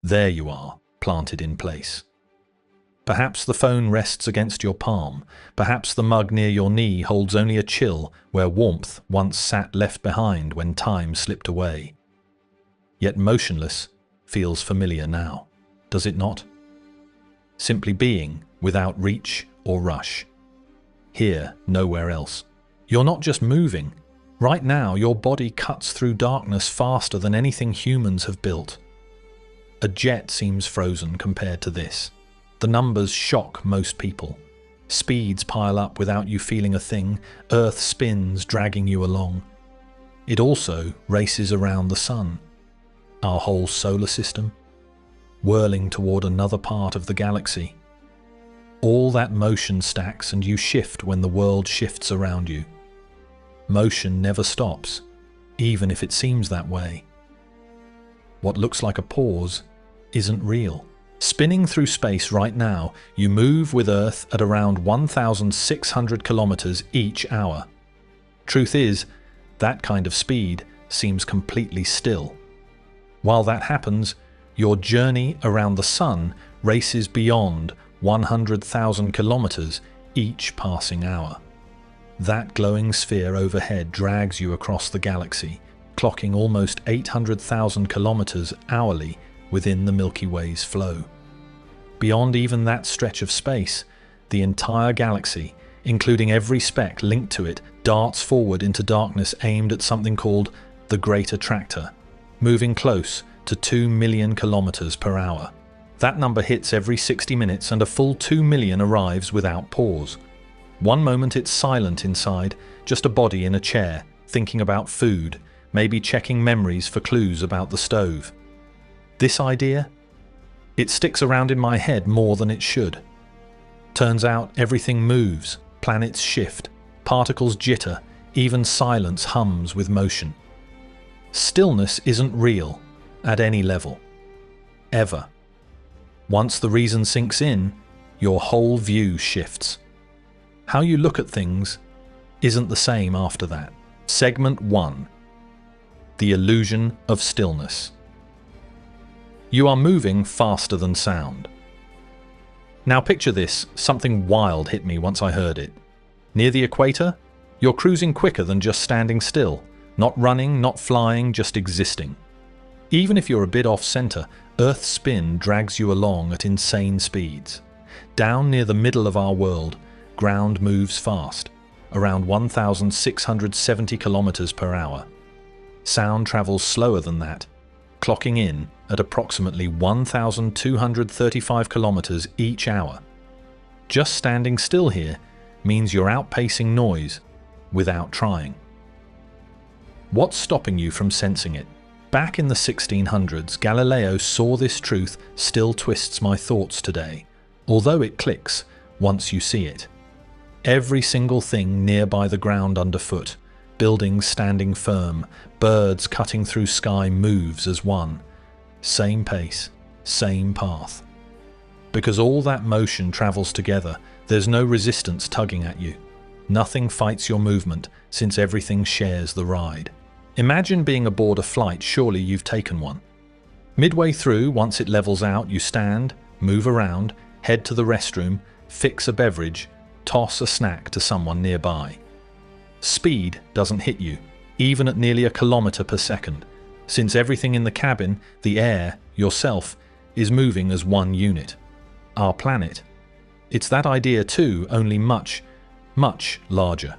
There you are, planted in place. Perhaps the phone rests against your palm. Perhaps the mug near your knee holds only a chill where warmth once sat left behind when time slipped away. Yet motionless feels familiar now, does it not? Simply being without reach or rush. Here, nowhere else. You're not just moving. Right now, your body cuts through darkness faster than anything humans have built. A jet seems frozen compared to this. The numbers shock most people. Speeds pile up without you feeling a thing. Earth spins, dragging you along. It also races around the sun, our whole solar system, whirling toward another part of the galaxy. All that motion stacks and you shift when the world shifts around you. Motion never stops, even if it seems that way. What looks like a pause isn't real. Spinning through space right now, you move with Earth at around 1,600 kilometers each hour. Truth is, that kind of speed seems completely still. While that happens, your journey around the sun races beyond 100,000 kilometers each passing hour. That glowing sphere overhead drags you across the galaxy, clocking almost 800,000 kilometers hourly within the Milky Way's flow. Beyond even that stretch of space, the entire galaxy, including every speck linked to it, darts forward into darkness aimed at something called the Great Attractor, moving close to 2 million kilometers per hour. That number hits every 60 minutes and a full 2 million arrives without pause. One moment it's silent inside, just a body in a chair, thinking about food, maybe checking memories for clues about the stove. This idea? It sticks around in my head more than it should. Turns out everything moves, planets shift, particles jitter, even silence hums with motion. Stillness isn't real, at any level. Ever. Once the reason sinks in, your whole view shifts. How you look at things isn't the same after that. Segment 1. The illusion of stillness. You are moving faster than sound. Now picture this, something wild hit me once I heard it. Near the equator, you're cruising quicker than just standing still. Not running, not flying, just existing. Even if you're a bit off-center, Earth's spin drags you along at insane speeds. Down near the middle of our world, ground moves fast, around 1,670 kilometers per hour. Sound travels slower than that, clocking in at approximately 1,235 kilometers each hour. Just standing still here means you're outpacing noise without trying. What's stopping you from sensing it? Back in the 1600s, Galileo saw this truth still twists my thoughts today, although it clicks once you see it. Every single thing nearby the ground underfoot, buildings standing firm, birds cutting through sky moves as one. Same pace, same path. Because all that motion travels together, there's no resistance tugging at you. Nothing fights your movement, since everything shares the ride. Imagine being aboard a flight, surely you've taken one. Midway through, once it levels out, you stand, move around, head to the restroom, fix a beverage, toss a snack to someone nearby. Speed doesn't hit you, even at nearly a kilometer per second, since everything in the cabin, the air, yourself, is moving as one unit. Our planet. It's that idea too, only much, much larger.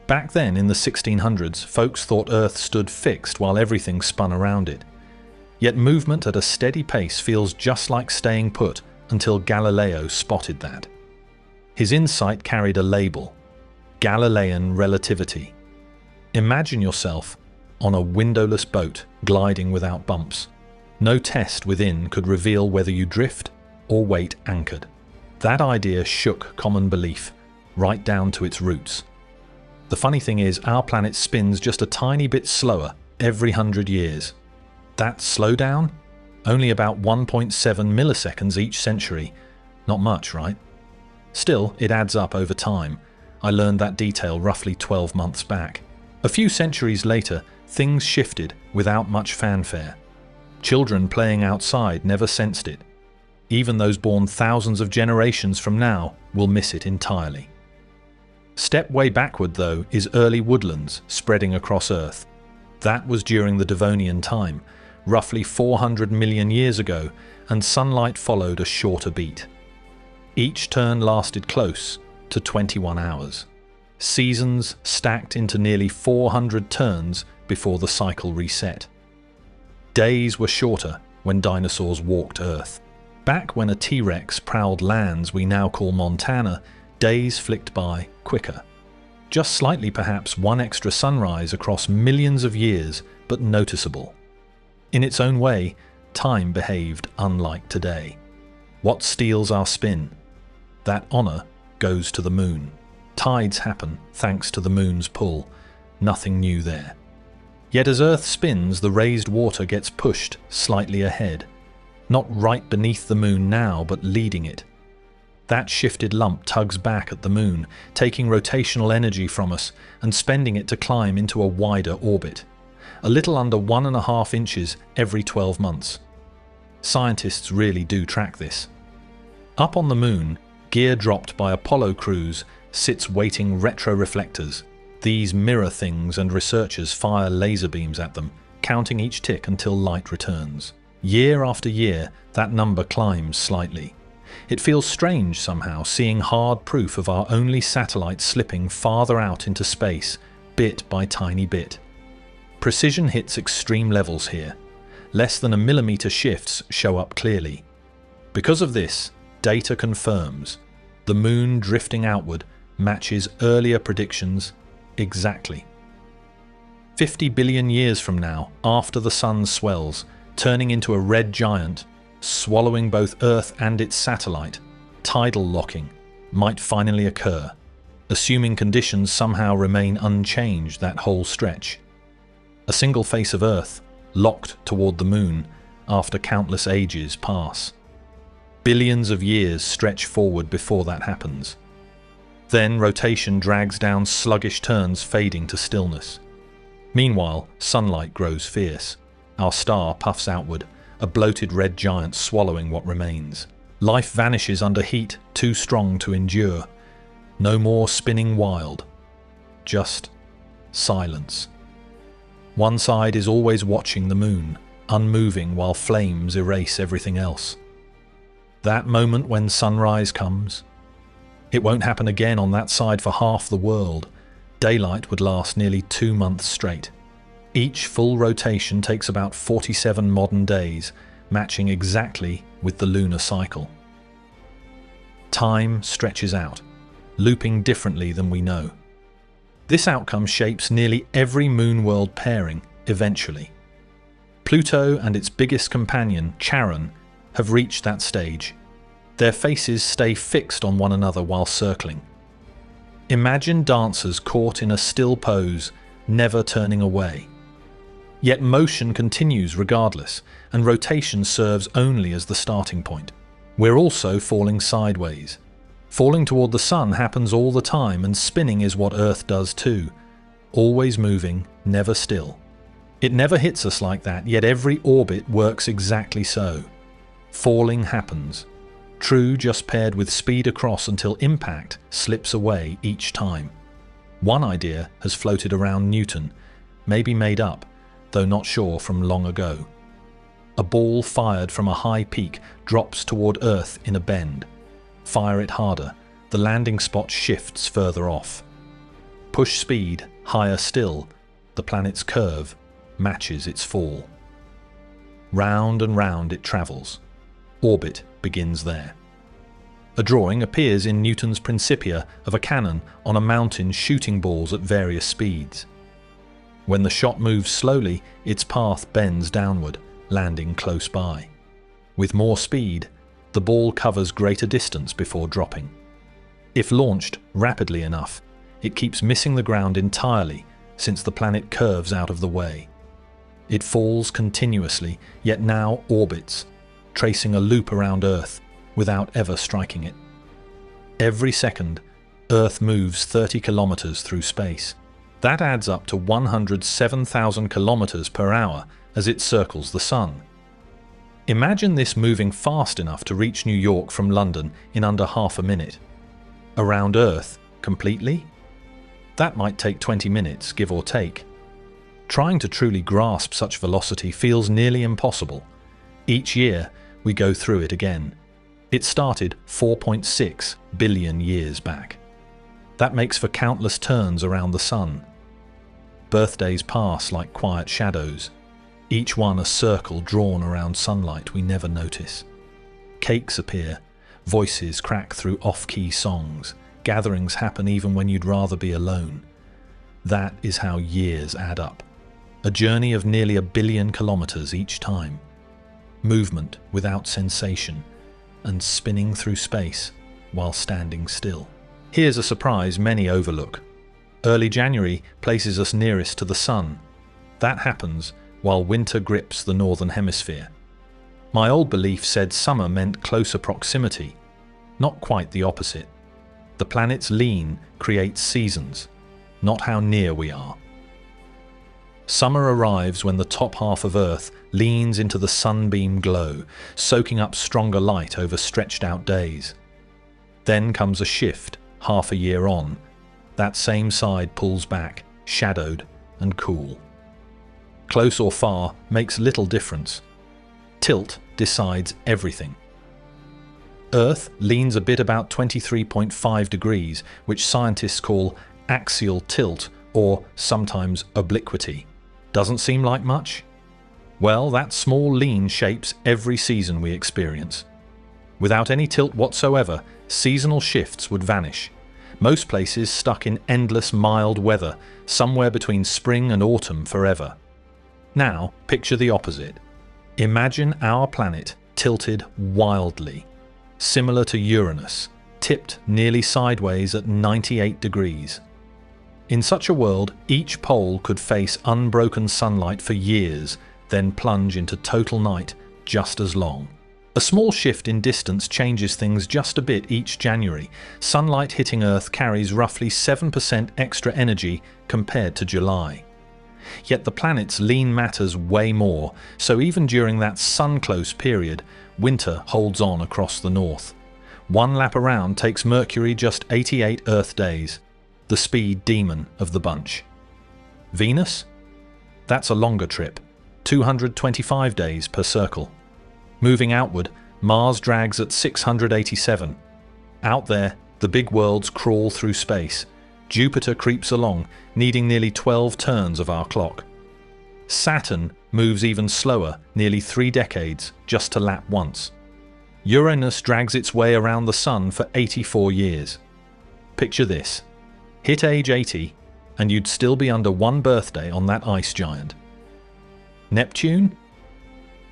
Back then, in the 1600s, folks thought Earth stood fixed while everything spun around it. Yet movement at a steady pace feels just like staying put until Galileo spotted that. His insight carried a label: Galilean relativity. Imagine yourself on a windowless boat gliding without bumps. No test within could reveal whether you drift or wait anchored. That idea shook common belief right down to its roots. The funny thing is, our planet spins just a tiny bit slower every 100 years. That slowdown? Only about 1.7 milliseconds each century. Not much, right? Still, it adds up over time. I learned that detail roughly 12 months back. A few centuries later, things shifted without much fanfare. Children playing outside never sensed it. Even those born thousands of generations from now will miss it entirely. Step way backward, though, is early woodlands spreading across Earth. That was during the Devonian time, roughly 400 million years ago, and sunlight followed a shorter beat. Each turn lasted close to 21 hours. Seasons stacked into nearly 400 turns before the cycle reset. Days were shorter when dinosaurs walked Earth. Back when a T-Rex prowled lands we now call Montana, days flicked by quicker. Just slightly, perhaps one extra sunrise across millions of years, but noticeable. In its own way, time behaved unlike today. What steals our spin? That honor goes to the moon. Tides happen thanks to the moon's pull. Nothing new there. Yet as Earth spins, the raised water gets pushed slightly ahead. Not right beneath the moon now, but leading it. That shifted lump tugs back at the moon, taking rotational energy from us and spending it to climb into a wider orbit. A little under 1.5 inches every 12 months. Scientists really do track this. Up on the moon, gear dropped by Apollo crews sits waiting retroreflectors. These mirror things, and researchers fire laser beams at them, counting each tick until light returns. Year after year, that number climbs slightly. It feels strange somehow, seeing hard proof of our only satellite slipping farther out into space, bit by tiny bit. Precision hits extreme levels here. Less than a millimeter shifts show up clearly. Because of this, data confirms the moon drifting outward matches earlier predictions exactly. 50 billion years from now, after the sun swells, turning into a red giant, swallowing both Earth and its satellite, tidal locking might finally occur, assuming conditions somehow remain unchanged that whole stretch. A single face of Earth, locked toward the moon after countless ages pass. Billions of years stretch forward before that happens. Then rotation drags down sluggish turns, fading to stillness. Meanwhile, sunlight grows fierce. Our star puffs outward, a bloated red giant swallowing what remains. Life vanishes under heat too strong to endure. No more spinning wild. Just silence. One side is always watching the moon, unmoving while flames erase everything else. That moment when sunrise comes, it won't happen again on that side for half the world. Daylight would last nearly 2 months straight. Each full rotation takes about 47 modern days, matching exactly with the lunar cycle. Time stretches out, looping differently than we know. This outcome shapes nearly every moon-world pairing eventually. Pluto and its biggest companion, Charon, have reached that stage. Their faces stay fixed on one another while circling. Imagine dancers caught in a still pose, never turning away. Yet motion continues regardless, and rotation serves only as the starting point. We're also falling sideways. Falling toward the sun happens all the time, and spinning is what Earth does too. Always moving, never still. It never hits us like that, yet every orbit works exactly so. Falling happens. True, just paired with speed across until impact slips away each time. One idea has floated around Newton, maybe made up, though not sure from long ago. A ball fired from a high peak drops toward Earth in a bend. Fire it harder, the landing spot shifts further off. Push speed higher still, the planet's curve matches its fall. Round and round it travels. Orbit begins there. A drawing appears in Newton's Principia of a cannon on a mountain shooting balls at various speeds. When the shot moves slowly, its path bends downward, landing close by. With more speed, the ball covers greater distance before dropping. If launched rapidly enough, it keeps missing the ground entirely since the planet curves out of the way. It falls continuously, yet now orbits, tracing a loop around Earth without ever striking it. Every second, Earth moves 30 kilometers through space. That adds up to 107,000 kilometers per hour as it circles the sun. Imagine this moving fast enough to reach New York from London in under half a minute. Around Earth, completely? That might take 20 minutes, give or take. Trying to truly grasp such velocity feels nearly impossible. Each year, we go through it again. It started 4.6 billion years back. That makes for countless turns around the sun. Birthdays pass like quiet shadows, each one a circle drawn around sunlight we never notice. Cakes appear, voices crack through off-key songs, gatherings happen even when you'd rather be alone. That is how years add up. A journey of nearly 1 billion kilometers each time. Movement without sensation, and spinning through space while standing still. Here's a surprise many overlook. Early January places us nearest to the sun. That happens while winter grips the northern hemisphere. My old belief said summer meant closer proximity. Not quite the opposite. The planet's lean creates seasons, not how near we are. Summer arrives when the top half of Earth leans into the sunbeam glow, soaking up stronger light over stretched out days. Then comes a shift, half a year on. That same side pulls back, shadowed and cool. Close or far makes little difference. Tilt decides everything. Earth leans a bit about 23.5 degrees, which scientists call axial tilt or sometimes obliquity. Doesn't seem like much? Well, that small lean shapes every season we experience. Without any tilt whatsoever, seasonal shifts would vanish. Most places stuck in endless mild weather, somewhere between spring and autumn forever. Now, picture the opposite. Imagine our planet tilted wildly, similar to Uranus, tipped nearly sideways at 98 degrees. In such a world, each pole could face unbroken sunlight for years, then plunge into total night just as long. A small shift in distance changes things just a bit each January. Sunlight hitting Earth carries roughly 7% extra energy compared to July. Yet the planet's lean matters way more, so even during that sun-close period, winter holds on across the north. One lap around takes Mercury just 88 Earth days, the speed demon of the bunch. Venus? That's a longer trip, 225 days per circle. Moving outward, Mars drags at 687. Out there, the big worlds crawl through space. Jupiter creeps along, needing nearly 12 turns of our clock. Saturn moves even slower, nearly 3 decades, just to lap once. Uranus drags its way around the Sun for 84 years. Picture this. Hit age 80, and you'd still be under one birthday on that ice giant. Neptune?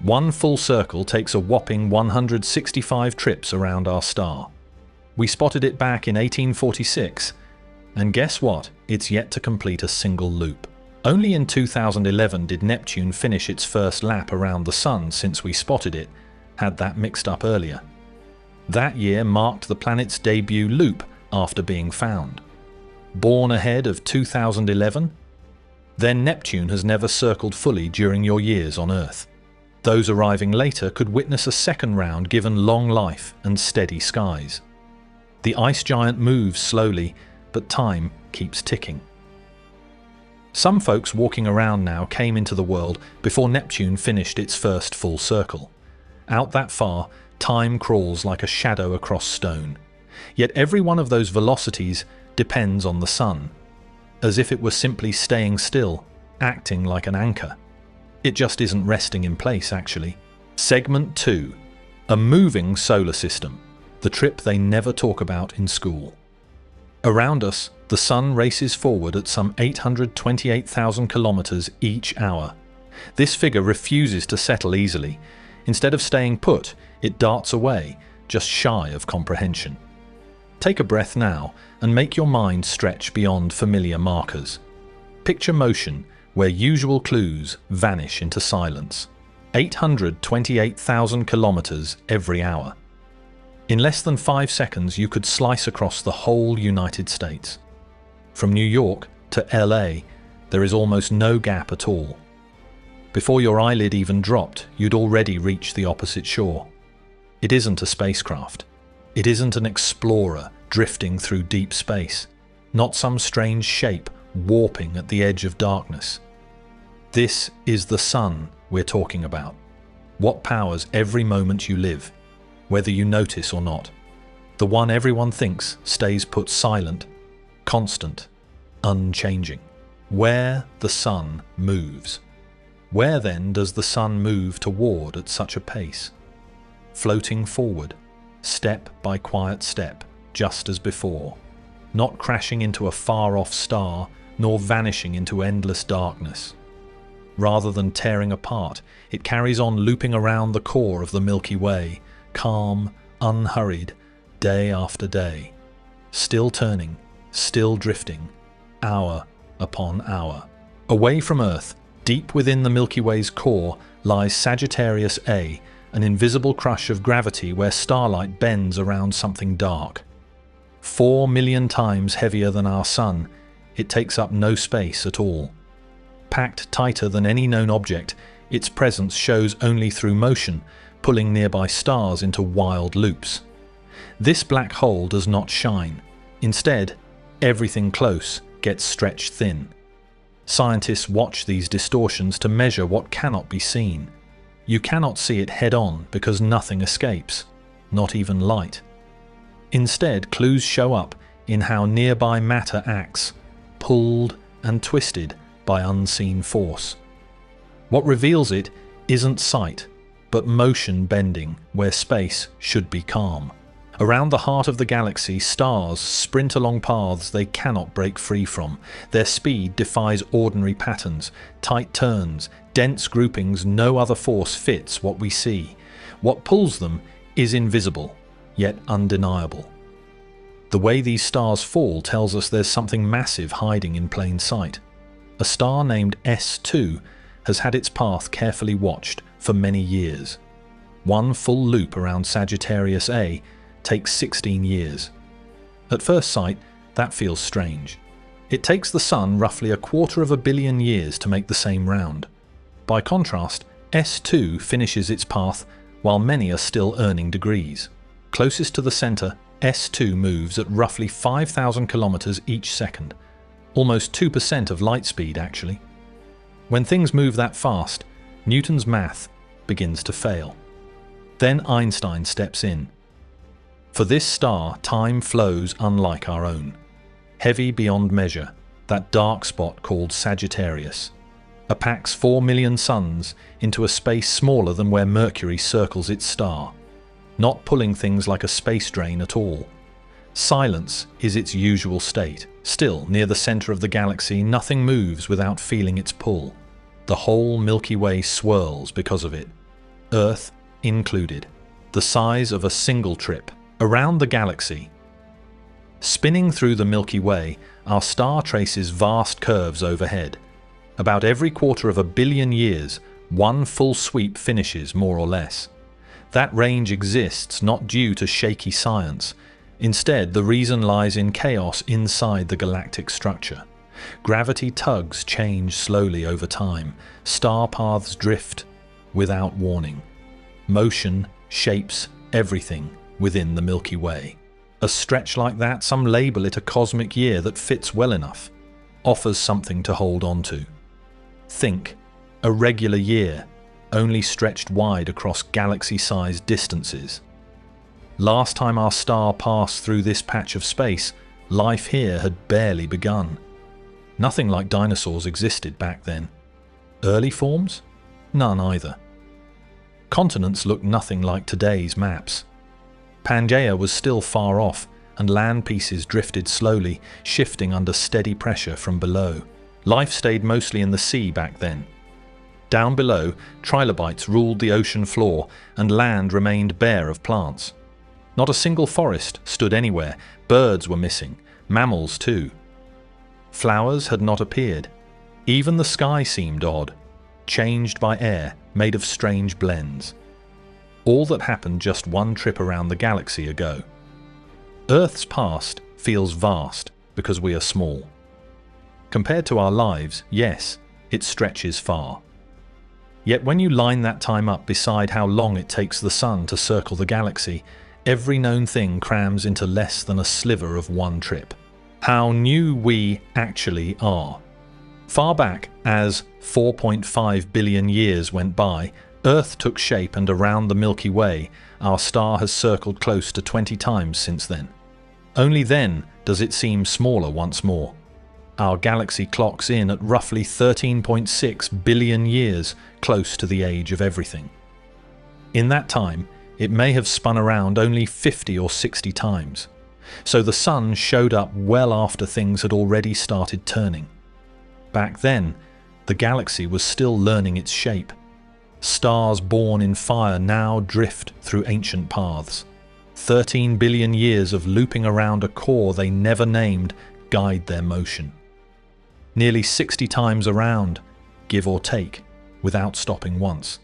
One full circle takes a whopping 165 trips around our star. We spotted it back in 1846, and guess what? It's yet to complete a single loop. Only in 2011 did Neptune finish its first lap around the Sun since we spotted it, had that mixed up earlier. That year marked the planet's debut loop after being found. Born ahead of 2011? Then Neptune has never circled fully during your years on Earth. Those arriving later could witness a second round given long life and steady skies. The ice giant moves slowly, but time keeps ticking. Some folks walking around now came into the world before Neptune finished its first full circle. Out that far, time crawls like a shadow across stone. Yet every one of those velocities depends on the sun, as if it were simply staying still, acting like an anchor. It just isn't resting in place, actually. Segment 2. A moving solar system. The trip they never talk about in school. Around us, the sun races forward at some 828,000 kilometers each hour. This figure refuses to settle easily. Instead of staying put, it darts away, just shy of comprehension. Take a breath now and make your mind stretch beyond familiar markers. Picture motion where usual clues vanish into silence. 828,000 kilometers every hour. In less than 5 seconds, you could slice across the whole United States. From New York to LA, there is almost no gap at all. Before your eyelid even dropped, you'd already reached the opposite shore. It isn't a spacecraft. It isn't an explorer drifting through deep space, not some strange shape warping at the edge of darkness. This is the sun we're talking about. What powers every moment you live, whether you notice or not. The one everyone thinks stays put silent, constant, unchanging. Where the sun moves. Where then does the sun move toward at such a pace? Floating forward, step by quiet step, just as before, not crashing into a far-off star, nor vanishing into endless darkness. Rather than tearing apart, it carries on looping around the core of the Milky Way, calm, unhurried, day after day, still turning, still drifting, hour upon hour. Away from Earth, deep within the Milky Way's core, lies Sagittarius A, an invisible crush of gravity where starlight bends around something dark. 4 million times heavier than our Sun, it takes up no space at all. Packed tighter than any known object, its presence shows only through motion, pulling nearby stars into wild loops. This black hole does not shine. Instead, everything close gets stretched thin. Scientists watch these distortions to measure what cannot be seen. You cannot see it head-on because nothing escapes, not even light. Instead, clues show up in how nearby matter acts, pulled and twisted by unseen force. What reveals it isn't sight, but motion bending where space should be calm. Around the heart of the galaxy, stars sprint along paths they cannot break free from. Their speed defies ordinary patterns, tight turns, dense groupings. No other force fits what we see. What pulls them is invisible, yet undeniable. The way these stars fall tells us there's something massive hiding in plain sight. A star named S2 has had its path carefully watched for many years. One full loop around Sagittarius A takes 16 years. At first sight, that feels strange. It takes the Sun roughly 250 million years to make the same round. By contrast, S2 finishes its path while many are still earning degrees. Closest to the center, S2 moves at roughly 5,000 kilometers each second, almost 2% of light speed actually. When things move that fast, Newton's math begins to fail. Then Einstein steps in. For this star, time flows unlike our own. Heavy beyond measure, that dark spot called Sagittarius, packs 4 million suns into a space smaller than where Mercury circles its star, not pulling things like a space drain at all. Silence is its usual state. Still, near the center of the galaxy, nothing moves without feeling its pull. The whole Milky Way swirls because of it, Earth included, the size of a single trip. Around the galaxy, spinning through the Milky Way, our star traces vast curves overhead. About every 250 million years, one full sweep finishes more or less. That range exists not due to shaky science. Instead, the reason lies in chaos inside the galactic structure. Gravity tugs change slowly over time. Star paths drift without warning. Motion shapes everything within the Milky Way. A stretch like that, some label it a cosmic year that fits well enough, offers something to hold on to. Think, a regular year, only stretched wide across galaxy-sized distances. Last time our star passed through this patch of space, life here had barely begun. Nothing like dinosaurs existed back then. Early forms? None either. Continents looked nothing like today's maps. Pangaea was still far off, and land pieces drifted slowly, shifting under steady pressure from below. Life stayed mostly in the sea back then. Down below, trilobites ruled the ocean floor, and land remained bare of plants. Not a single forest stood anywhere. Birds were missing, mammals too. Flowers had not appeared. Even the sky seemed odd, changed by air, made of strange blends. All that happened just one trip around the galaxy ago. Earth's past feels vast because we are small. Compared to our lives, yes, it stretches far. Yet when you line that time up beside how long it takes the sun to circle the galaxy, every known thing crams into less than a sliver of one trip. How new we actually are. Far back as 4.5 billion years went by, Earth took shape, and around the Milky Way, our star has circled close to 20 times since then. Only then does it seem smaller once more. Our galaxy clocks in at roughly 13.6 billion years, close to the age of everything. In that time, it may have spun around only 50 or 60 times. So the sun showed up well after things had already started turning. Back then, the galaxy was still learning its shape. Stars born in fire now drift through ancient paths. 13 billion years of looping around a core they never named guide their motion. Nearly 60 times around, give or take, without stopping once.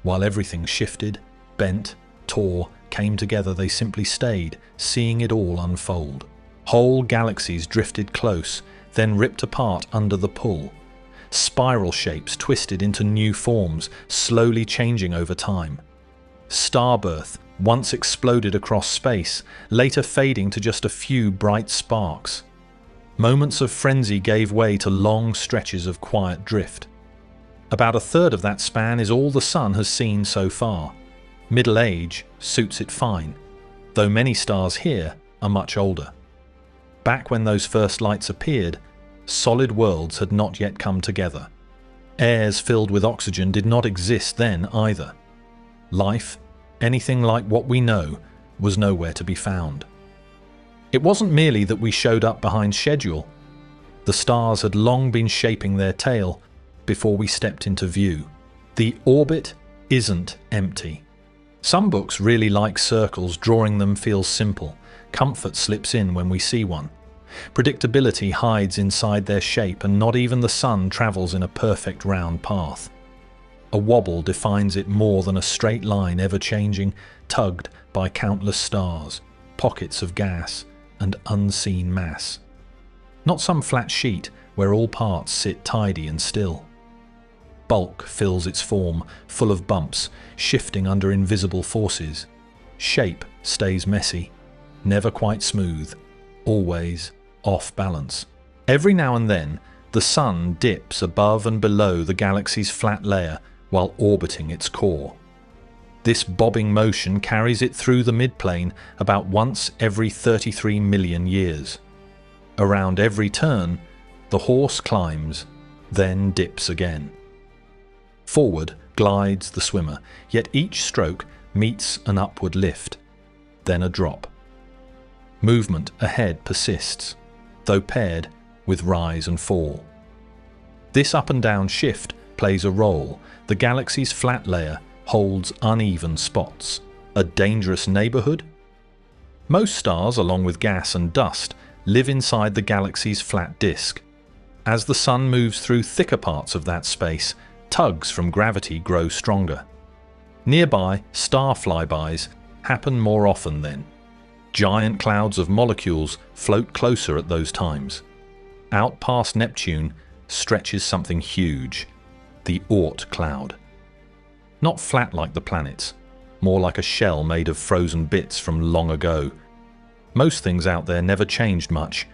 While everything shifted, bent, tore, came together, they simply stayed, seeing it all unfold. Whole galaxies drifted close, then ripped apart under the pull. Spiral shapes twisted into new forms, slowly changing over time. Starbirth once exploded across space, later fading to just a few bright sparks. Moments of frenzy gave way to long stretches of quiet drift. About a third of that span is all the sun has seen so far. Middle age suits it fine, though many stars here are much older. Back when those first lights appeared, solid worlds had not yet come together. Airs filled with oxygen did not exist then either. Life, anything like what we know, was nowhere to be found. It wasn't merely that we showed up behind schedule. The stars had long been shaping their tail before we stepped into view. The orbit isn't empty. Some books really like circles, drawing them feels simple. Comfort slips in when we see one. Predictability hides inside their shape, and not even the sun travels in a perfect round path. A wobble defines it more than a straight line ever changing, tugged by countless stars, pockets of gas, and unseen mass. Not some flat sheet where all parts sit tidy and still. Bulk fills its form, full of bumps, shifting under invisible forces. Shape stays messy, never quite smooth, always off balance. Every now and then, the sun dips above and below the galaxy's flat layer while orbiting its core. This bobbing motion carries it through the midplane about once every 33 million years. Around every turn, the horse climbs, then dips again. Forward glides the swimmer, yet each stroke meets an upward lift, then a drop. Movement ahead persists, though paired with rise and fall. This up and down shift plays a role. The galaxy's flat layer holds uneven spots. A dangerous neighborhood? Most stars, along with gas and dust, live inside the galaxy's flat disk. As the sun moves through thicker parts of that space, tugs from gravity grow stronger. Nearby, star flybys happen more often then. Giant clouds of molecules float closer at those times. Out past Neptune stretches something huge, the Oort cloud. Not flat like the planets, more like a shell made of frozen bits from long ago. Most things out there never changed much,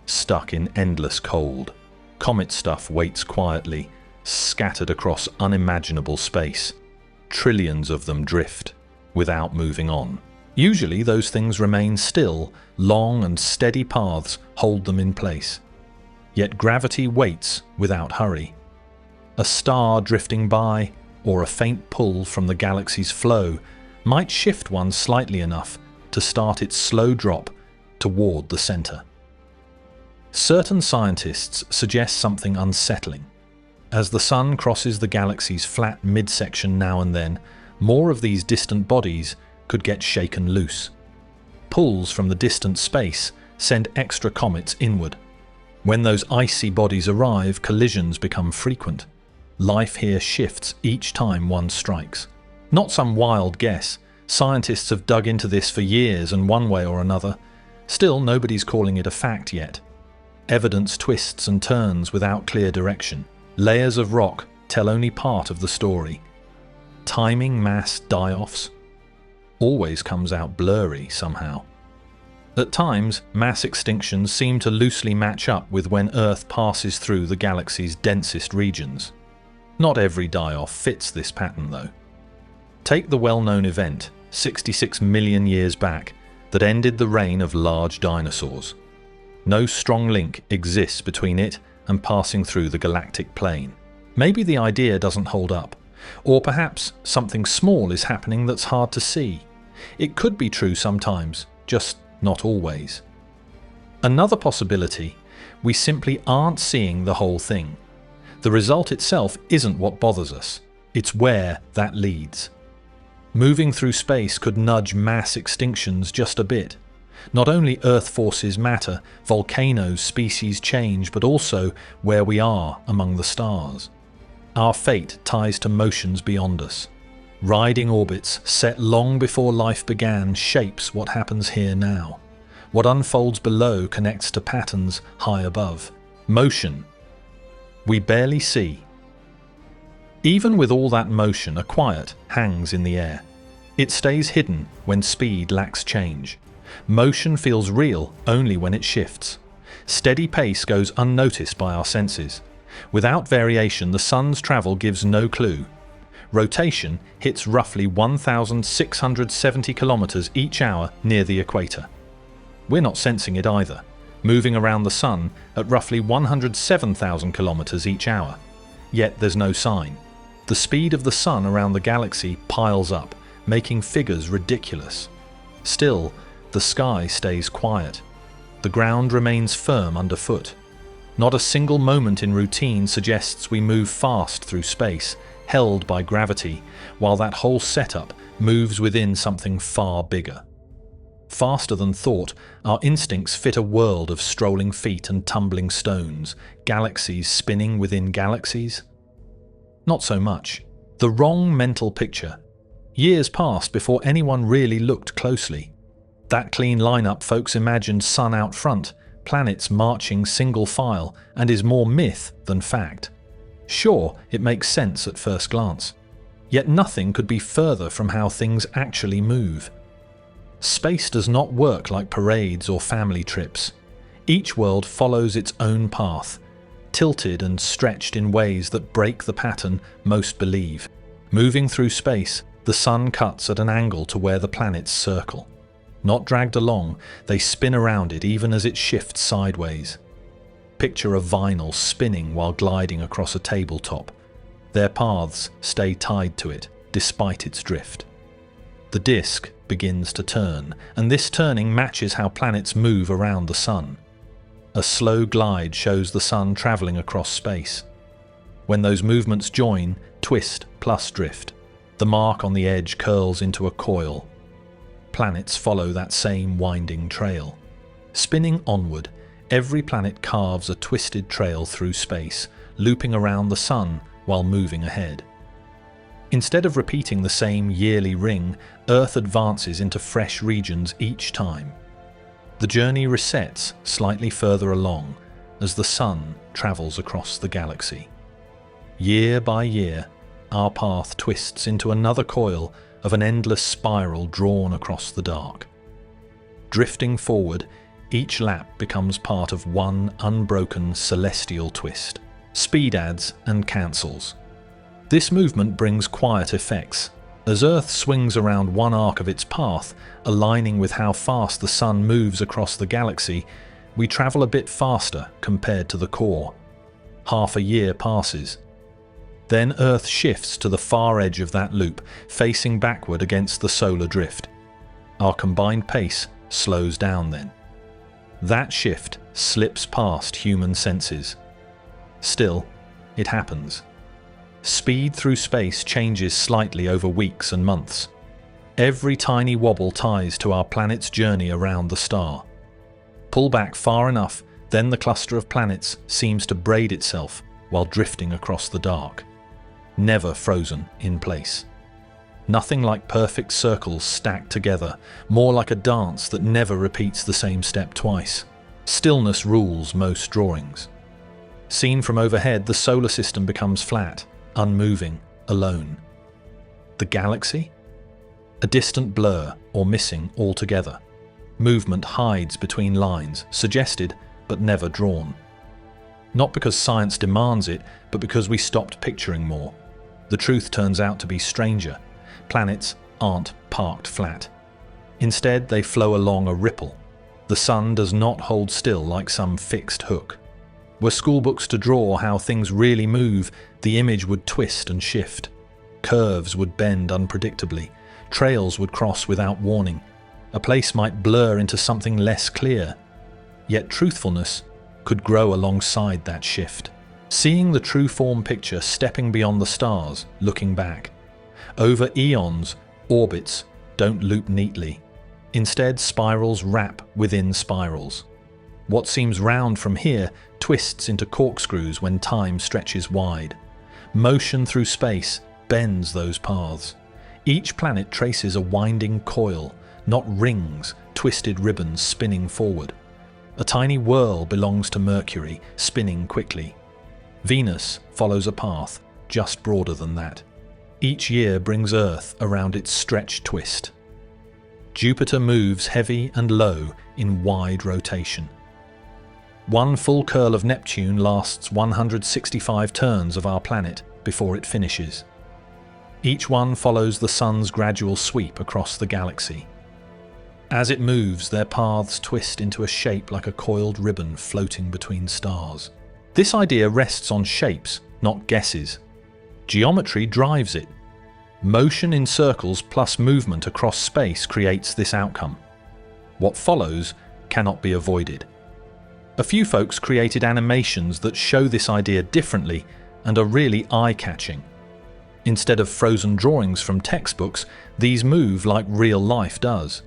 stuck in endless cold. Comet stuff waits quietly, scattered across unimaginable space. Trillions of them drift, without moving on. Usually those things remain still, long and steady paths hold them in place. Yet gravity waits without hurry. A star drifting by, or a faint pull from the galaxy's flow, might shift one slightly enough to start its slow drop toward the center. Certain scientists suggest something unsettling. As the sun crosses the galaxy's flat midsection now and then, more of these distant bodies could get shaken loose. Pulls from the distant space send extra comets inward. When those icy bodies arrive, collisions become frequent. Life here shifts each time one strikes. Not some wild guess. Scientists have dug into this for years and one way or another. Still, nobody's calling it a fact yet. Evidence twists and turns without clear direction. Layers of rock tell only part of the story. Timing mass die-offs always comes out blurry somehow. At times, mass extinctions seem to loosely match up with when Earth passes through the galaxy's densest regions. Not every die-off fits this pattern, though. Take the well-known event, 66 million years back, that ended the reign of large dinosaurs. No strong link exists between it and passing through the galactic plane. Maybe the idea doesn't hold up, or perhaps something small is happening that's hard to see. It could be true sometimes, just not always. Another possibility, we simply aren't seeing the whole thing. The result itself isn't what bothers us, it's where that leads. Moving through space could nudge mass extinctions just a bit. Not only Earth forces matter, volcanoes, species change, but also where we are among the stars. Our fate ties to motions beyond us. Riding orbits set long before life began shapes what happens here now. What unfolds below connects to patterns high above. Motion we barely see. Even with all that motion, a quiet hangs in the air. It stays hidden when speed lacks change. Motion feels real only when it shifts. Steady pace goes unnoticed by our senses. Without variation, the sun's travel gives no clue. Rotation hits roughly 1,670 kilometers each hour near the equator. We're not sensing it either, moving around the sun at roughly 107,000 kilometers each hour. Yet there's no sign. The speed of the sun around the galaxy piles up, making figures ridiculous. Still, the sky stays quiet. The ground remains firm underfoot. Not a single moment in routine suggests we move fast through space, held by gravity, while that whole setup moves within something far bigger. Faster than thought, our instincts fit a world of strolling feet and tumbling stones, galaxies spinning within galaxies. Not so much. The wrong mental picture. Years passed before anyone really looked closely. That clean lineup folks imagined sun out front, planets marching single file, and is more myth than fact. Sure, it makes sense at first glance. Yet nothing could be further from how things actually move. Space does not work like parades or family trips. Each world follows its own path, tilted and stretched in ways that break the pattern most believe. Moving through space, the sun cuts at an angle to where the planets circle. Not dragged along, they spin around it even as it shifts sideways. Picture a vinyl spinning while gliding across a tabletop. Their paths stay tied to it, despite its drift. The disk begins to turn, and this turning matches how planets move around the sun. A slow glide shows the sun traveling across space. When those movements join, twist plus drift. The mark on the edge curls into a coil. Planets follow that same winding trail. Spinning onward, every planet carves a twisted trail through space, looping around the sun while moving ahead. Instead of repeating the same yearly ring, Earth advances into fresh regions each time. The journey resets slightly further along as the sun travels across the galaxy. Year by year, our path twists into another coil of an endless spiral drawn across the dark. Drifting forward, each lap becomes part of one unbroken celestial twist. Speed adds and cancels. This movement brings quiet effects. As Earth swings around one arc of its path, aligning with how fast the sun moves across the galaxy, we travel a bit faster compared to the core. Half a year passes. Then Earth shifts to the far edge of that loop, facing backward against the solar drift. Our combined pace slows down then. That shift slips past human senses. Still, it happens. Speed through space changes slightly over weeks and months. Every tiny wobble ties to our planet's journey around the star. Pull back far enough, then the cluster of planets seems to braid itself while drifting across the dark. Never frozen in place. Nothing like perfect circles stacked together, more like a dance that never repeats the same step twice. Stillness rules most drawings. Seen from overhead, the solar system becomes flat. unmoving, alone. The galaxy? A distant blur or missing altogether. Movement hides between lines, suggested but never drawn. Not because science demands it, but because we stopped picturing more. The truth turns out to be stranger. Planets aren't parked flat. Instead, they flow along a ripple. The sun does not hold still like some fixed hook. Were schoolbooks to draw how things really move, the image would twist and shift. Curves would bend unpredictably. Trails would cross without warning. A place might blur into something less clear. Yet truthfulness could grow alongside that shift. Seeing the true form picture stepping beyond the stars, looking back. Over eons, orbits don't loop neatly. Instead, spirals wrap within spirals. What seems round from here twists into corkscrews when time stretches wide. Motion through space bends those paths. Each planet traces a winding coil, not rings, twisted ribbons spinning forward. A tiny whirl belongs to Mercury, spinning quickly. Venus follows a path just broader than that. Each year brings Earth around its stretched twist. Jupiter moves heavy and low in wide rotation. One full curl of Neptune lasts 165 turns of our planet before it finishes. Each one follows the sun's gradual sweep across the galaxy. As it moves, their paths twist into a shape like a coiled ribbon floating between stars. This idea rests on shapes, not guesses. Geometry drives it. Motion in circles plus movement across space creates this outcome. What follows cannot be avoided. A few folks created animations that show this idea differently and are really eye-catching. Instead of frozen drawings from textbooks, these move like real life does.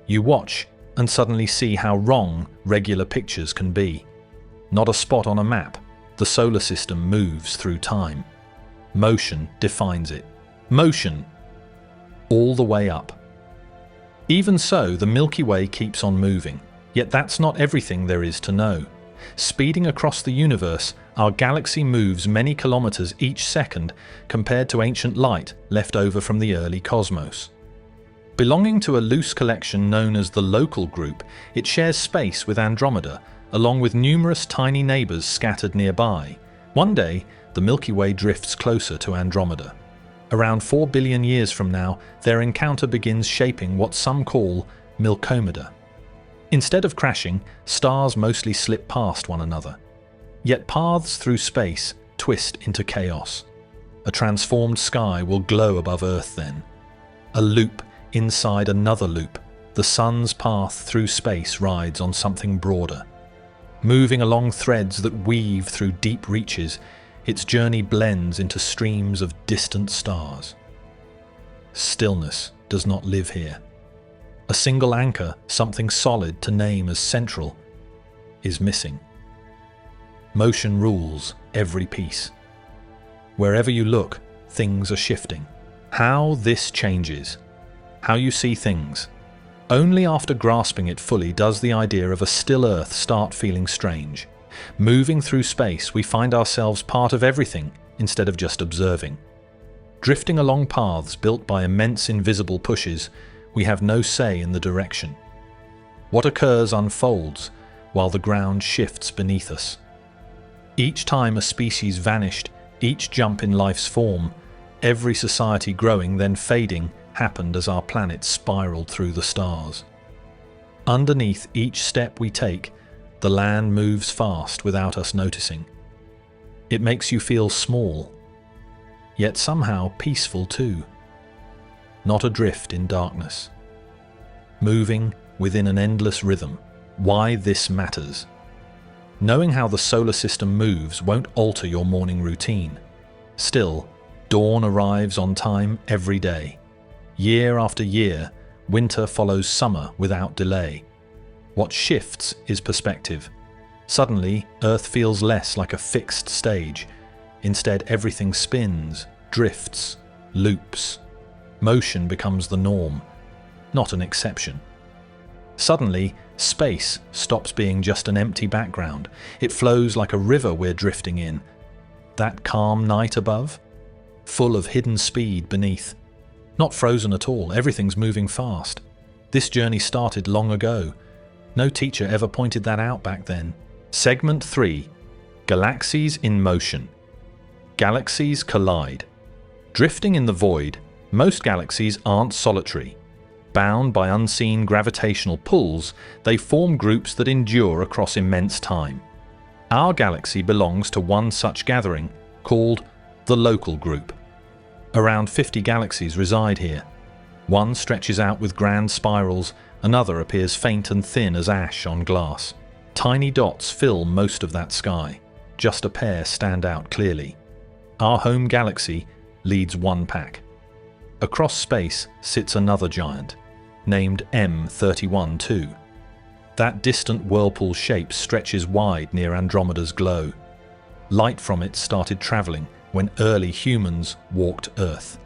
You watch and suddenly see how wrong regular pictures can be. Not a spot on a map, the solar system moves through time. Motion defines it. Motion, all the way up. Even so, the Milky Way keeps on moving, yet that's not everything there is to know. Speeding across the universe, our galaxy moves many kilometers each second compared to ancient light left over from the early cosmos. Belonging to a loose collection known as the Local Group, it shares space with Andromeda, along with numerous tiny neighbors scattered nearby. One day, the Milky Way drifts closer to Andromeda. Around 4 billion years from now, their encounter begins shaping what some call Milkomeda. Instead of crashing, stars mostly slip past one another. Yet paths through space twist into chaos. A transformed sky will glow above Earth then. A loop inside another loop, the sun's path through space rides on something broader. Moving along threads that weave through deep reaches, its journey blends into streams of distant stars. Stillness does not live here. A single anchor, something solid to name as central, is missing. Motion rules every piece. Wherever you look, things are shifting. How this changes, how you see things. Only after grasping it fully does the idea of a still Earth start feeling strange. Moving through space, we find ourselves part of everything instead of just observing. Drifting along paths built by immense invisible pushes, we have no say in the direction. What occurs unfolds while the ground shifts beneath us. Each time a species vanished, each jump in life's form, every society growing then fading, happened as our planet spiraled through the stars. Underneath each step we take, the land moves fast without us noticing. It makes you feel small, yet somehow peaceful too. Not adrift in darkness. Moving within an endless rhythm. Why this matters. Knowing how the solar system moves won't alter your morning routine. Still, dawn arrives on time every day. Year after year, winter follows summer without delay. What shifts is perspective. Suddenly, Earth feels less like a fixed stage. Instead, everything spins, drifts, loops. Motion becomes the norm, not an exception. Suddenly, space stops being just an empty background. It flows like a river we're drifting in. That calm night above? full of hidden speed beneath. Not frozen at all, everything's moving fast. This journey started long ago. No teacher ever pointed that out back then. Segment 3. Galaxies in motion. Galaxies collide. Drifting in the void, most galaxies aren't solitary. Bound by unseen gravitational pulls, they form groups that endure across immense time. Our galaxy belongs to one such gathering, called the local group. Around 50 galaxies reside here. One stretches out with grand spirals, another appears faint and thin as ash on glass. Tiny dots fill most of that sky. Just a pair stand out clearly. Our home galaxy leads one pack. Across space sits another giant, named M31-2. That distant whirlpool shape stretches wide near Andromeda's glow. Light from it started travelling when early humans walked Earth.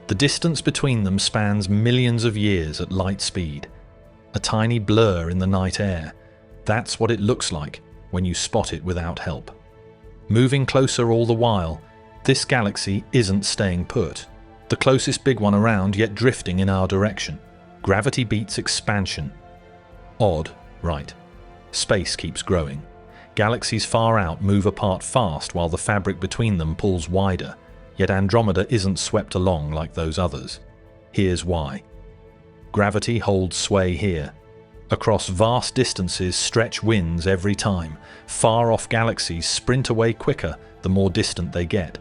The distance between them spans millions of years at light speed. A tiny blur in the night air. That's what it looks like when you spot it without help. Moving closer all the while, this galaxy isn't staying put. The closest big one around, yet drifting in our direction. Gravity beats expansion. Odd, right? Space keeps growing. Galaxies far out move apart fast while the fabric between them pulls wider, yet Andromeda isn't swept along like those others. Here's why. Gravity holds sway here. Across vast distances stretch winds every time. Far off galaxies sprint away quicker the more distant they get.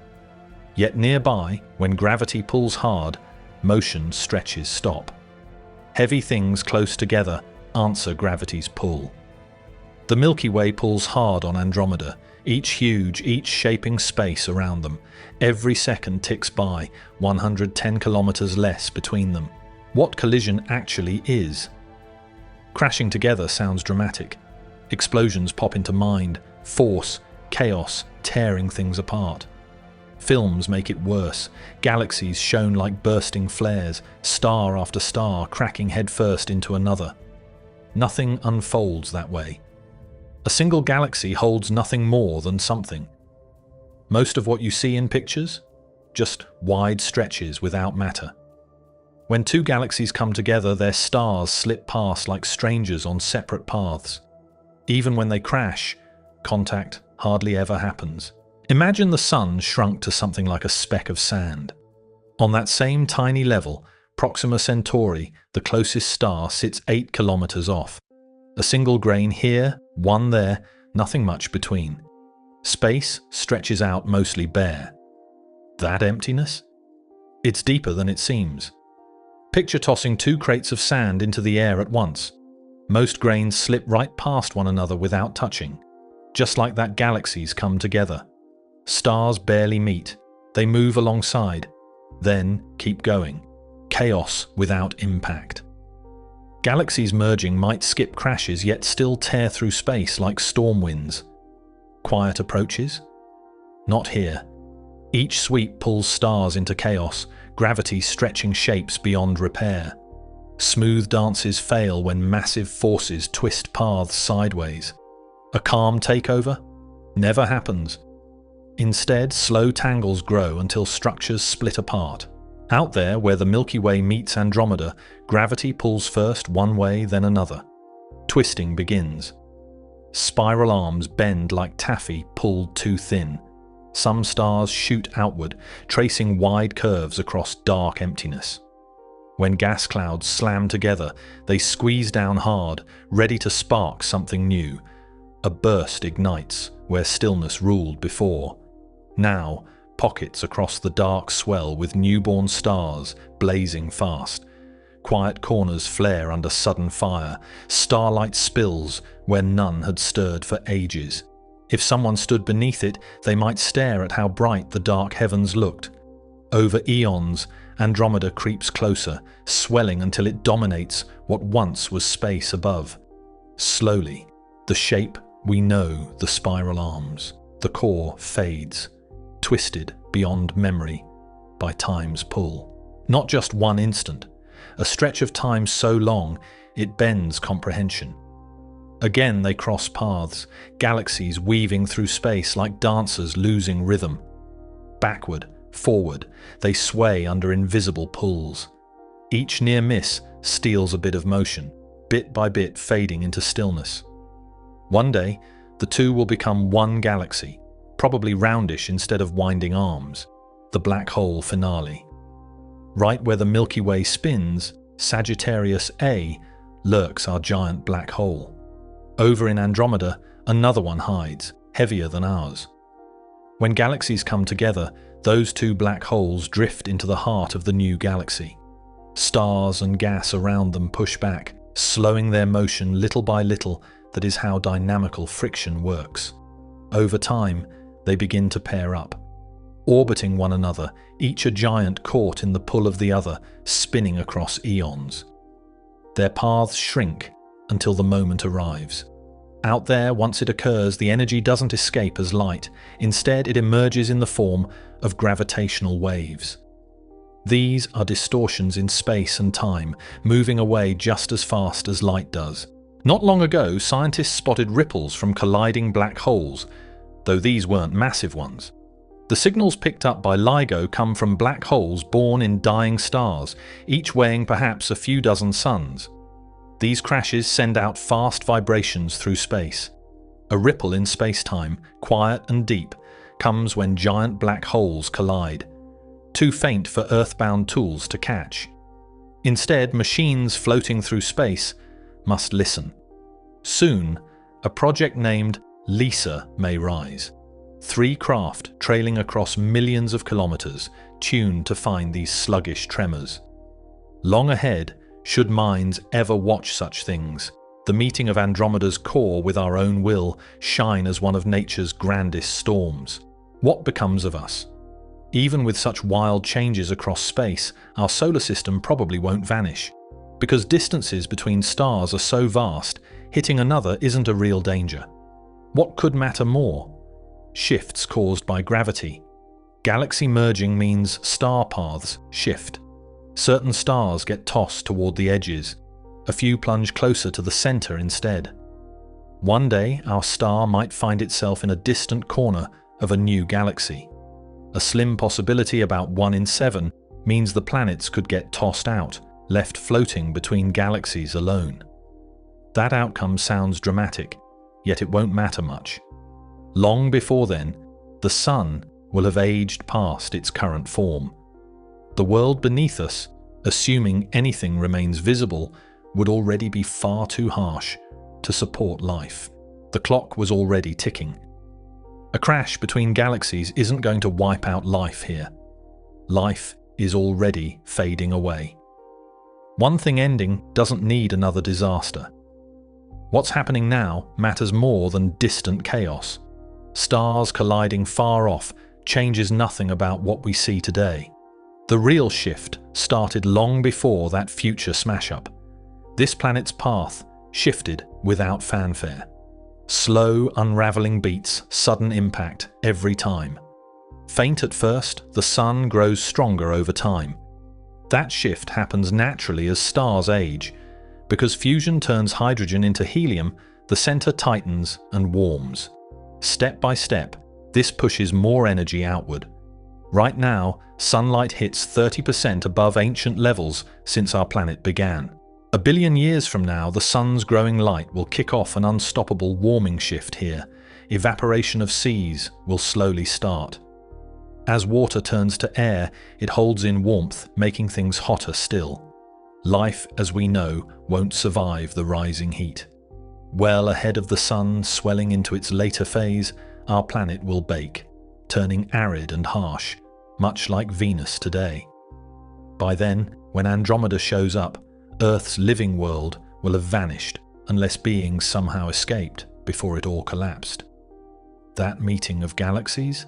Yet nearby, when gravity pulls hard, motion stretches stop. Heavy things close together answer gravity's pull. The Milky Way pulls hard on Andromeda, each huge, each shaping space around them. Every second ticks by, 110 kilometers less between them. What collision actually is? Crashing together sounds dramatic. Explosions pop into mind, force, chaos, tearing things apart. Films make it worse, galaxies shown like bursting flares, star after star cracking headfirst into another. Nothing unfolds that way. A single galaxy holds nothing more than something. Most of what you see in pictures? Just wide stretches without matter. When two galaxies come together, their stars slip past like strangers on separate paths. Even when they crash, contact hardly ever happens. Imagine the sun shrunk to something like a speck of sand. On that same tiny level, Proxima Centauri, the closest star, sits 8 kilometers off. A single grain here, one there, nothing much between. Space stretches out mostly bare. That emptiness? It's deeper than it seems. Picture tossing 2 crates of sand into the air at once. Most grains slip right past one another without touching. Just like that, galaxies come together. Stars barely meet. They move alongside, then keep going. Chaos without impact. Galaxies merging might skip crashes yet still tear through space like storm winds. Quiet approaches? Not here. Each sweep pulls stars into chaos, gravity stretching shapes beyond repair. Smooth dances fail when massive forces twist paths sideways. A calm takeover? Never happens. Instead, slow tangles grow until structures split apart. Out there, where the Milky Way meets Andromeda, gravity pulls first one way, then another. Twisting begins. Spiral arms bend like taffy pulled too thin. Some stars shoot outward, tracing wide curves across dark emptiness. When gas clouds slam together, they squeeze down hard, ready to spark something new. A burst ignites where stillness ruled before. Now, pockets across the dark swell with newborn stars blazing fast. Quiet corners flare under sudden fire. Starlight spills where none had stirred for ages. If someone stood beneath it, they might stare at how bright the dark heavens looked. Over eons, Andromeda creeps closer, swelling until it dominates what once was space above. Slowly, the shape we know, the spiral arms, the core fades, twisted beyond memory by time's pull. Not just one instant, a stretch of time so long it bends comprehension. Again they cross paths, galaxies weaving through space like dancers losing rhythm. Backward, Forward, they sway under invisible pulls. Each near miss steals a bit of motion, bit by bit fading into stillness. One day, the two will become one galaxy, probably roundish instead of winding arms, the black hole finale. Right where the Milky Way spins, Sagittarius A, lurks our giant black hole. Over in Andromeda, another one hides, heavier than ours. When galaxies come together, those two black holes drift into the heart of the new galaxy. Stars and gas around them push back, slowing their motion little by little. That is how dynamical friction works. Over time, they begin to pair up, orbiting one another, each a giant caught in the pull of the other, spinning across eons. Their paths shrink until the moment arrives. Out there, once it occurs, the energy doesn't escape as light. Instead, it emerges in the form of gravitational waves. These are distortions in space and time, moving away just as fast as light does. Not long ago, scientists spotted ripples from colliding black holes, though these weren't massive ones. The signals picked up by LIGO come from black holes born in dying stars, each weighing perhaps a few dozen suns. These crashes send out fast vibrations through space. A ripple in space-time, quiet and deep, comes when giant black holes collide, too faint for Earth-bound tools to catch. Instead, machines floating through space must listen. Soon, a project named LISA may rise. 3 craft trailing across millions of kilometers, tuned to find these sluggish tremors. Long ahead, should minds ever watch such things, the meeting of Andromeda's core with our own will shine as one of nature's grandest storms. What becomes of us? Even with such wild changes across space, our solar system probably won't vanish. Because distances between stars are so vast, hitting another isn't a real danger. What could matter more? Shifts caused by gravity. Galaxy merging means star paths shift. Certain stars get tossed toward the edges. A few plunge closer to the center instead. One day, our star might find itself in a distant corner of a new galaxy. A slim possibility, about 1 in 7, means the planets could get tossed out, left floating between galaxies alone. That outcome sounds dramatic, yet it won't matter much. Long before then, the Sun will have aged past its current form. The world beneath us, assuming anything remains visible, would already be far too harsh to support life. The clock was already ticking. A crash between galaxies isn't going to wipe out life here. Life is already fading away. One thing ending doesn't need another disaster. What's happening now matters more than distant chaos. Stars colliding far off changes nothing about what we see today. The real shift started long before that future smash-up. This planet's path shifted without fanfare. Slow, unraveling beats, sudden impact every time. Faint at first, the Sun grows stronger over time. That shift happens naturally as stars age. Because fusion turns hydrogen into helium, the center tightens and warms. Step by step, this pushes more energy outward. Right now, sunlight hits 30% above ancient levels since our planet began. A billion years from now, the Sun's growing light will kick off an unstoppable warming shift here. Evaporation of seas will slowly start. As water turns to air, it holds in warmth, making things hotter still. Life, as we know, won't survive the rising heat. Well ahead of the Sun swelling into its later phase, our planet will bake, turning arid and harsh, much like Venus today. By then, when Andromeda shows up, Earth's living world will have vanished unless beings somehow escaped before it all collapsed. That meeting of galaxies?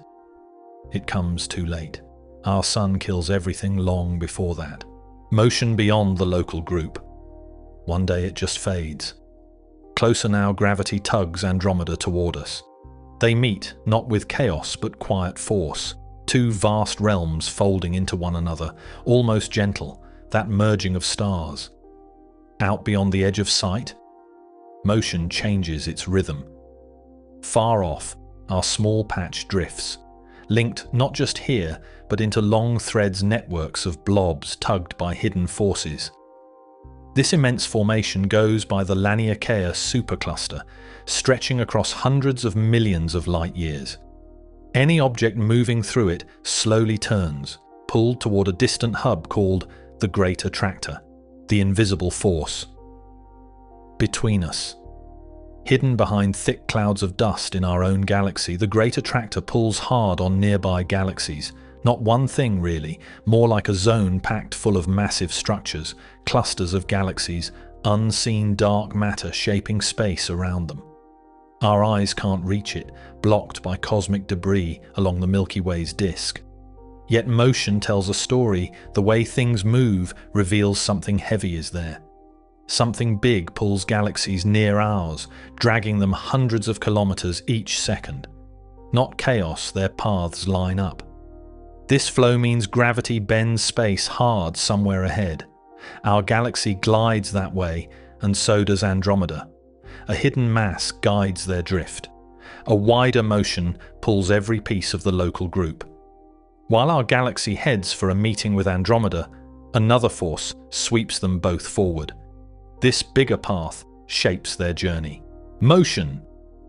It comes too late. Our Sun kills everything long before that. Motion beyond the local group. One day it just fades. Closer now, gravity tugs Andromeda toward us. They meet, not with chaos but quiet force. 2 vast realms folding into one another, almost gentle, that merging of stars. Out beyond the edge of sight, motion changes its rhythm. Far off, our small patch drifts. linked not just here, but into long threads networks of blobs tugged by hidden forces. This immense formation goes by the Laniakea supercluster, stretching across hundreds of millions of light-years. Any object moving through it slowly turns, pulled toward a distant hub called the Great Attractor, the invisible force. Between us, hidden behind thick clouds of dust in our own galaxy, the Great Attractor pulls hard on nearby galaxies. Not one thing, really, more like a zone packed full of massive structures, clusters of galaxies, unseen dark matter shaping space around them. Our eyes can't reach it, blocked by cosmic debris along the Milky Way's disk. Yet motion tells a story. The way things move reveals something heavy is there. Something big pulls galaxies near ours, dragging them hundreds of kilometers each second. Not chaos, their paths line up. This flow means gravity bends space hard somewhere ahead. Our galaxy glides that way, and so does Andromeda. A hidden mass guides their drift. A wider motion pulls every piece of the local group. While our galaxy heads for a meeting with Andromeda, another force sweeps them both forward. This bigger path shapes their journey. Motion.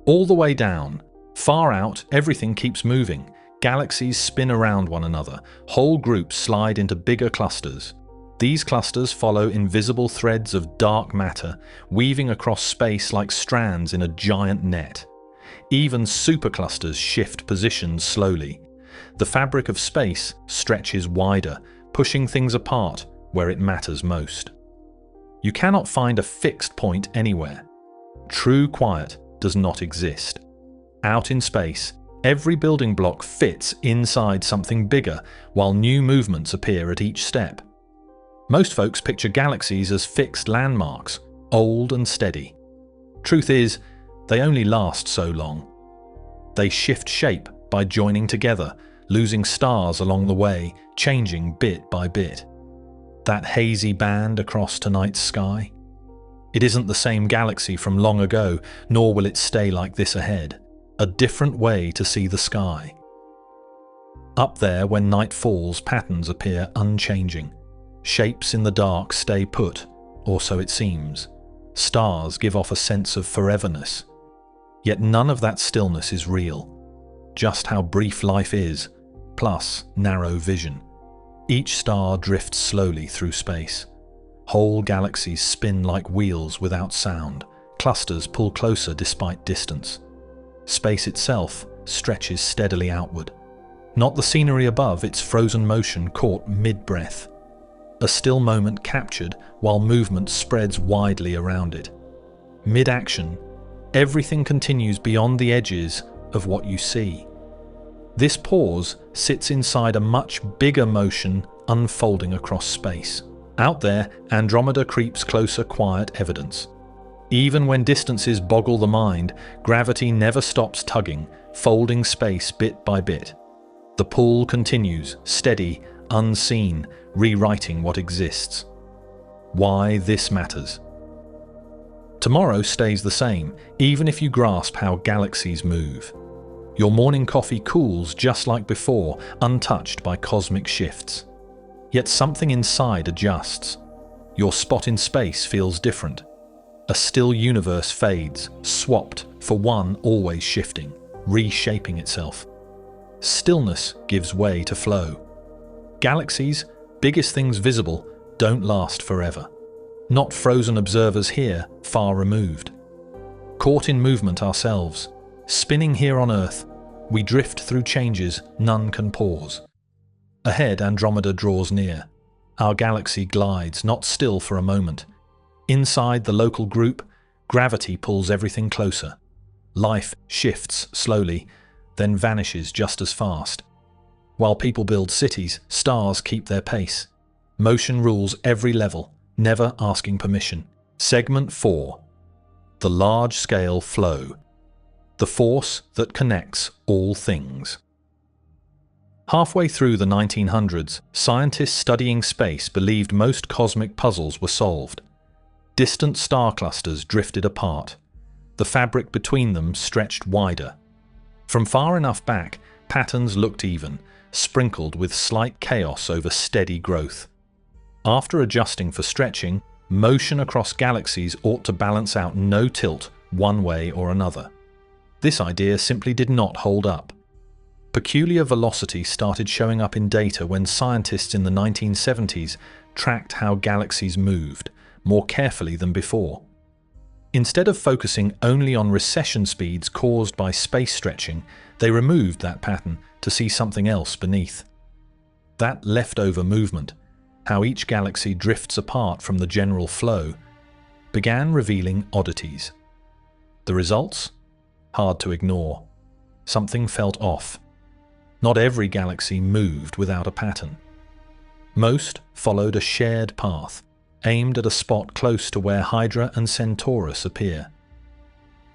All the way down. Far out, everything keeps moving. Galaxies spin around one another. Whole groups slide into bigger clusters. These clusters follow invisible threads of dark matter, weaving across space like strands in a giant net. Even superclusters shift positions slowly. The fabric of space stretches wider, pushing things apart where it matters most. You cannot find a fixed point anywhere. True quiet does not exist. Out in space, every building block fits inside something bigger, while new movements appear at each step. Most folks picture galaxies as fixed landmarks, old and steady. Truth is, they only last so long. They shift shape by joining together, losing stars along the way, changing bit by bit. That hazy band across tonight's sky? It isn't the same galaxy from long ago, nor will it stay like this ahead. A different way to see the sky. Up there, when night falls, patterns appear unchanging. Shapes in the dark stay put, or so it seems. Stars give off a sense of foreverness. Yet none of that stillness is real. Just how brief life is, plus narrow vision. Each star drifts slowly through space. Whole galaxies spin like wheels without sound. Clusters pull closer despite distance. Space itself stretches steadily outward. Not the scenery above, its frozen motion caught mid-breath. A still moment captured while movement spreads widely around it. Mid-action, everything continues beyond the edges of what you see. This pause sits inside a much bigger motion unfolding across space. Out there, Andromeda creeps closer, quiet evidence. Even when distances boggle the mind, gravity never stops tugging, folding space bit by bit. The pull continues, steady, unseen, rewriting what exists. Why this matters. Tomorrow stays the same, even if you grasp how galaxies move. Your morning coffee cools just like before, untouched by cosmic shifts. Yet something inside adjusts. Your spot in space feels different. A still universe fades, swapped for one always shifting, reshaping itself. Stillness gives way to flow. Galaxies, biggest things visible, don't last forever. Not frozen observers here, far removed. Caught in movement ourselves, spinning here on Earth, we drift through changes none can pause. Ahead, Andromeda draws near. Our galaxy glides, not still for a moment. Inside the local group, gravity pulls everything closer. Life shifts slowly, then vanishes just as fast. While people build cities, stars keep their pace. Motion rules every level, never asking permission. Segment 4. The large-scale flow. The force that connects all things. Halfway through the 1900s, scientists studying space believed most cosmic puzzles were solved. Distant star clusters drifted apart. The fabric between them stretched wider. From far enough back, Patterns looked even, sprinkled with slight chaos over steady growth. After adjusting for stretching, motion across galaxies ought to balance out no tilt one way or another. This idea simply did not hold up. Peculiar velocity started showing up in data when scientists in the 1970s tracked how galaxies moved, more carefully than before. Instead of focusing only on recession speeds caused by space stretching, they removed that pattern to see something else beneath. That leftover movement, how each galaxy drifts apart from the general flow, began revealing oddities. The results? Hard to ignore. Something felt off. Not every galaxy moved without a pattern. Most followed a shared path, aimed at a spot close to where Hydra and Centaurus appear.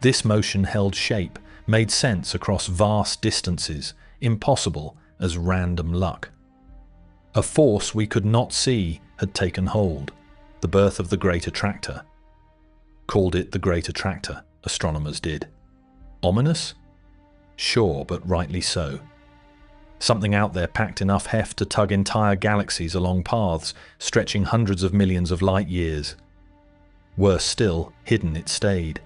This motion held shape, made sense across vast distances, impossible as random luck. A force we could not see had taken hold, the birth of the Great Attractor. Called it the Great Attractor, astronomers did. Ominous? Sure, but rightly so. Something out there packed enough heft to tug entire galaxies along paths stretching hundreds of millions of light years. Worse still, hidden it stayed,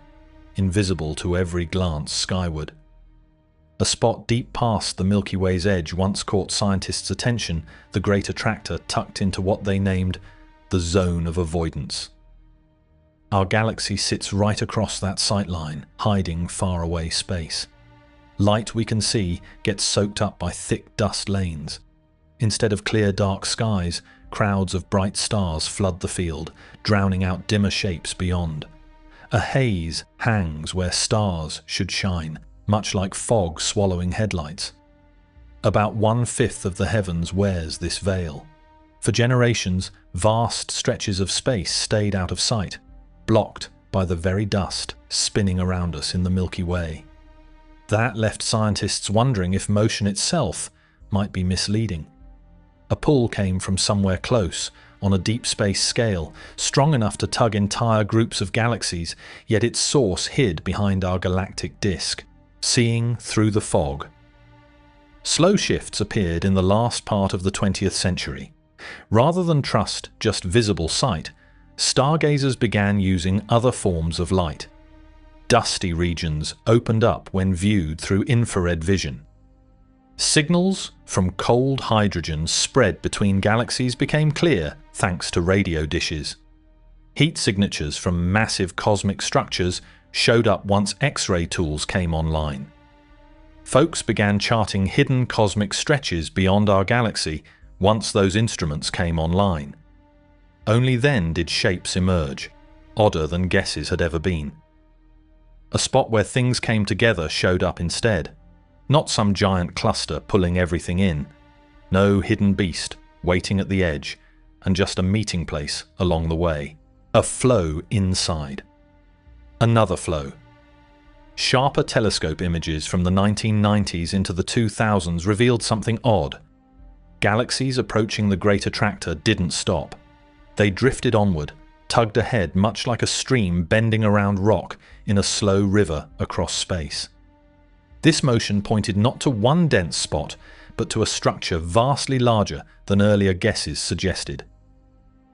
invisible to every glance skyward. A spot deep past the Milky Way's edge once caught scientists' attention, the Great Attractor tucked into what they named the Zone of Avoidance. Our galaxy sits right across that sightline, hiding faraway space. Light we can see gets soaked up by thick dust lanes. Instead of clear dark skies, crowds of bright stars flood the field, drowning out dimmer shapes beyond. A haze hangs where stars should shine, much like fog swallowing headlights. About 1/5 of the heavens wears this veil. For generations, vast stretches of space stayed out of sight, blocked by the very dust spinning around us in the Milky Way. That left scientists wondering if motion itself might be misleading. A pull came from somewhere close, on a deep space scale, strong enough to tug entire groups of galaxies, yet its source hid behind our galactic disk, seeing through the fog. Slow shifts appeared in the last part of the 20th century. Rather than trust just visible sight, stargazers began using other forms of light. Dusty regions opened up when viewed through infrared vision. Signals from cold hydrogen spread between galaxies became clear thanks to radio dishes. Heat signatures from massive cosmic structures showed up once X-ray tools came online. Folks began charting hidden cosmic stretches beyond our galaxy once those instruments came online. Only then did shapes emerge, odder than guesses had ever been. A spot where things came together showed up instead. Not some giant cluster pulling everything in. No hidden beast waiting at the edge, and just a meeting place along the way. A flow inside. Another flow. Sharper telescope images from the 1990s into the 2000s revealed something odd. Galaxies approaching the Great Attractor didn't stop. They drifted onward, tugged ahead much like a stream bending around rock in a slow river across space. This motion pointed not to one dense spot, but to a structure vastly larger than earlier guesses suggested.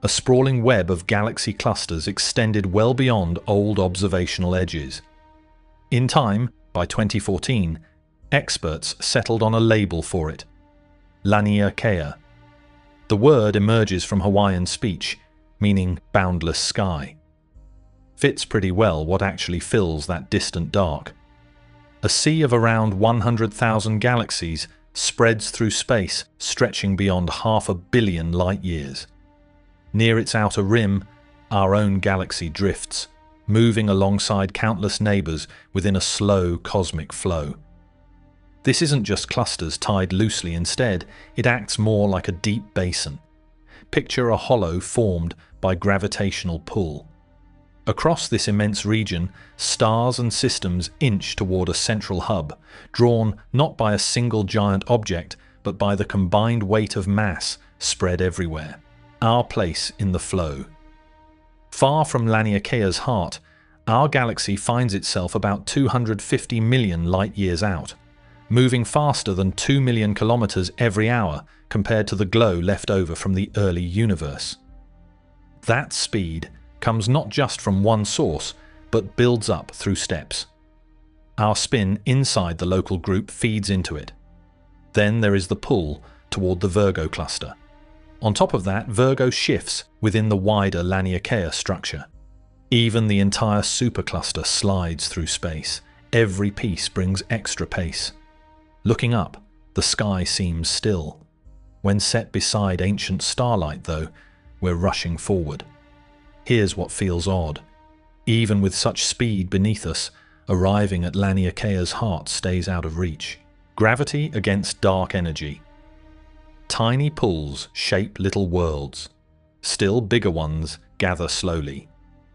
A sprawling web of galaxy clusters extended well beyond old observational edges. In time, by 2014, experts settled on a label for it: Laniakea. The word emerges from Hawaiian speech, meaning boundless sky. Fits pretty well what actually fills that distant dark. A sea of around 100,000 galaxies spreads through space, stretching beyond 500 million light-years. Near its outer rim, our own galaxy drifts, moving alongside countless neighbours within a slow cosmic flow. This isn't just clusters tied loosely. Instead, it acts more like a deep basin. Picture a hollow formed by gravitational pull. Across this immense region, stars and systems inch toward a central hub, drawn not by a single giant object, but by the combined weight of mass spread everywhere. Our place in the flow. Far from Laniakea's heart, our galaxy finds itself about 250 million light-years out. moving faster than 2 million kilometers every hour compared to the glow left over from the early universe. That speed comes not just from one source, but builds up through steps. Our spin inside the local group feeds into it. Then there is the pull toward the Virgo cluster. On top of that, Virgo shifts within the wider Laniakea structure. Even the entire supercluster slides through space. Every piece brings extra pace. Looking up, the sky seems still. When set beside ancient starlight, though, we're rushing forward. Here's what feels odd. Even with such speed beneath us, arriving at Laniakea's heart stays out of reach. Gravity against dark energy. Tiny pulls shape little worlds. Still bigger ones gather slowly.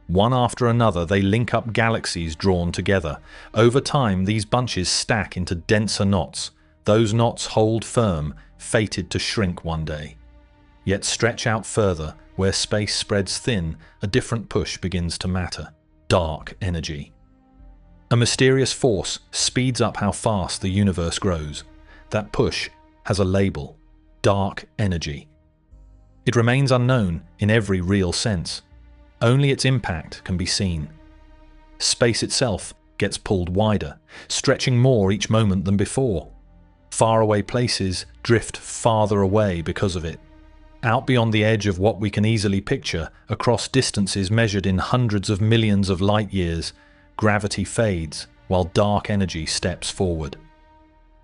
One after another, they link up galaxies drawn together. Over time, these bunches stack into denser knots. Those knots hold firm, fated to shrink one day. Yet stretch out further, where space spreads thin, a different push begins to matter. Dark energy. A mysterious force speeds up how fast the universe grows. That push has a label: dark energy. It remains unknown in every real sense. Only its impact can be seen. Space itself gets pulled wider, stretching more each moment than before. Faraway places drift farther away because of it. Out beyond the edge of what we can easily picture, across distances measured in hundreds of millions of light years, gravity fades while dark energy steps forward.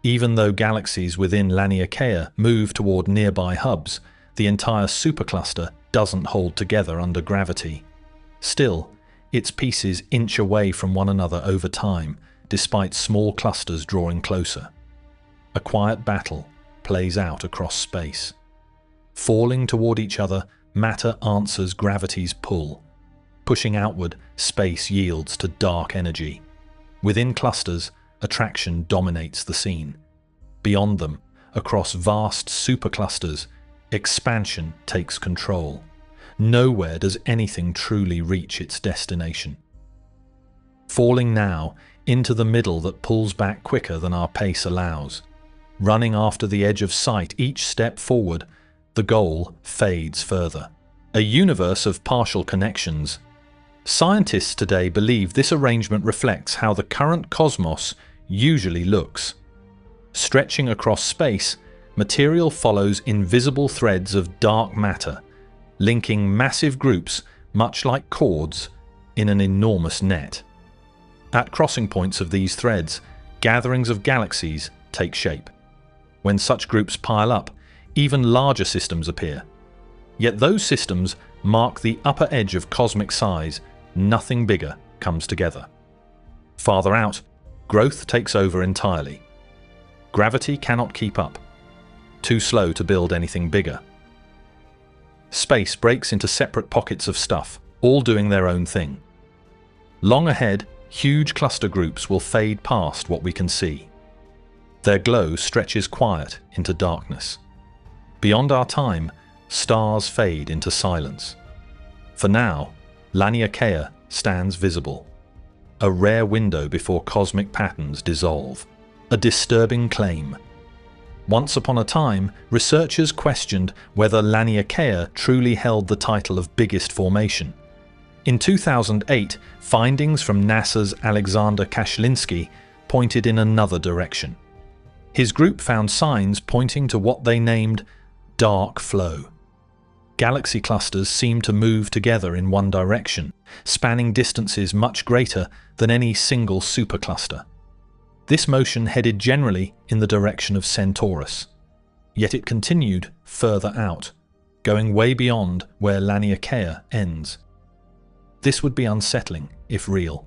Even though galaxies within Laniakea move toward nearby hubs, the entire supercluster doesn't hold together under gravity. Still, its pieces inch away from one another over time, despite small clusters drawing closer. A quiet battle plays out across space. Falling toward each other, matter answers gravity's pull. Pushing outward, space yields to dark energy. Within clusters, attraction dominates the scene. Beyond them, across vast superclusters, expansion takes control. Nowhere does anything truly reach its destination. Falling now into the middle that pulls back quicker than our pace allows. Running after the edge of sight, each step forward, the goal fades further. A universe of partial connections. Scientists today believe this arrangement reflects how the current cosmos usually looks. Stretching across space, material follows invisible threads of dark matter, linking massive groups, much like cords, in an enormous net. At crossing points of these threads, gatherings of galaxies take shape. When such groups pile up, even larger systems appear. Yet those systems mark the upper edge of cosmic size. Nothing bigger comes together. Farther out, growth takes over entirely. Gravity cannot keep up. Too slow to build anything bigger. Space breaks into separate pockets of stuff, all doing their own thing. Long ahead, huge cluster groups will fade past what we can see. Their glow stretches quiet into darkness. Beyond our time, stars fade into silence. For now, Laniakea stands visible. A rare window before cosmic patterns dissolve. A disturbing claim. Once upon a time, researchers questioned whether Laniakea truly held the title of biggest formation. In 2008, findings from NASA's Alexander Kashlinsky pointed in another direction. His group found signs pointing to what they named dark flow. Galaxy clusters seem to move together in one direction, spanning distances much greater than any single supercluster. This motion headed generally in the direction of Centaurus. Yet it continued further out, going way beyond where Laniakea ends. This would be unsettling, if real.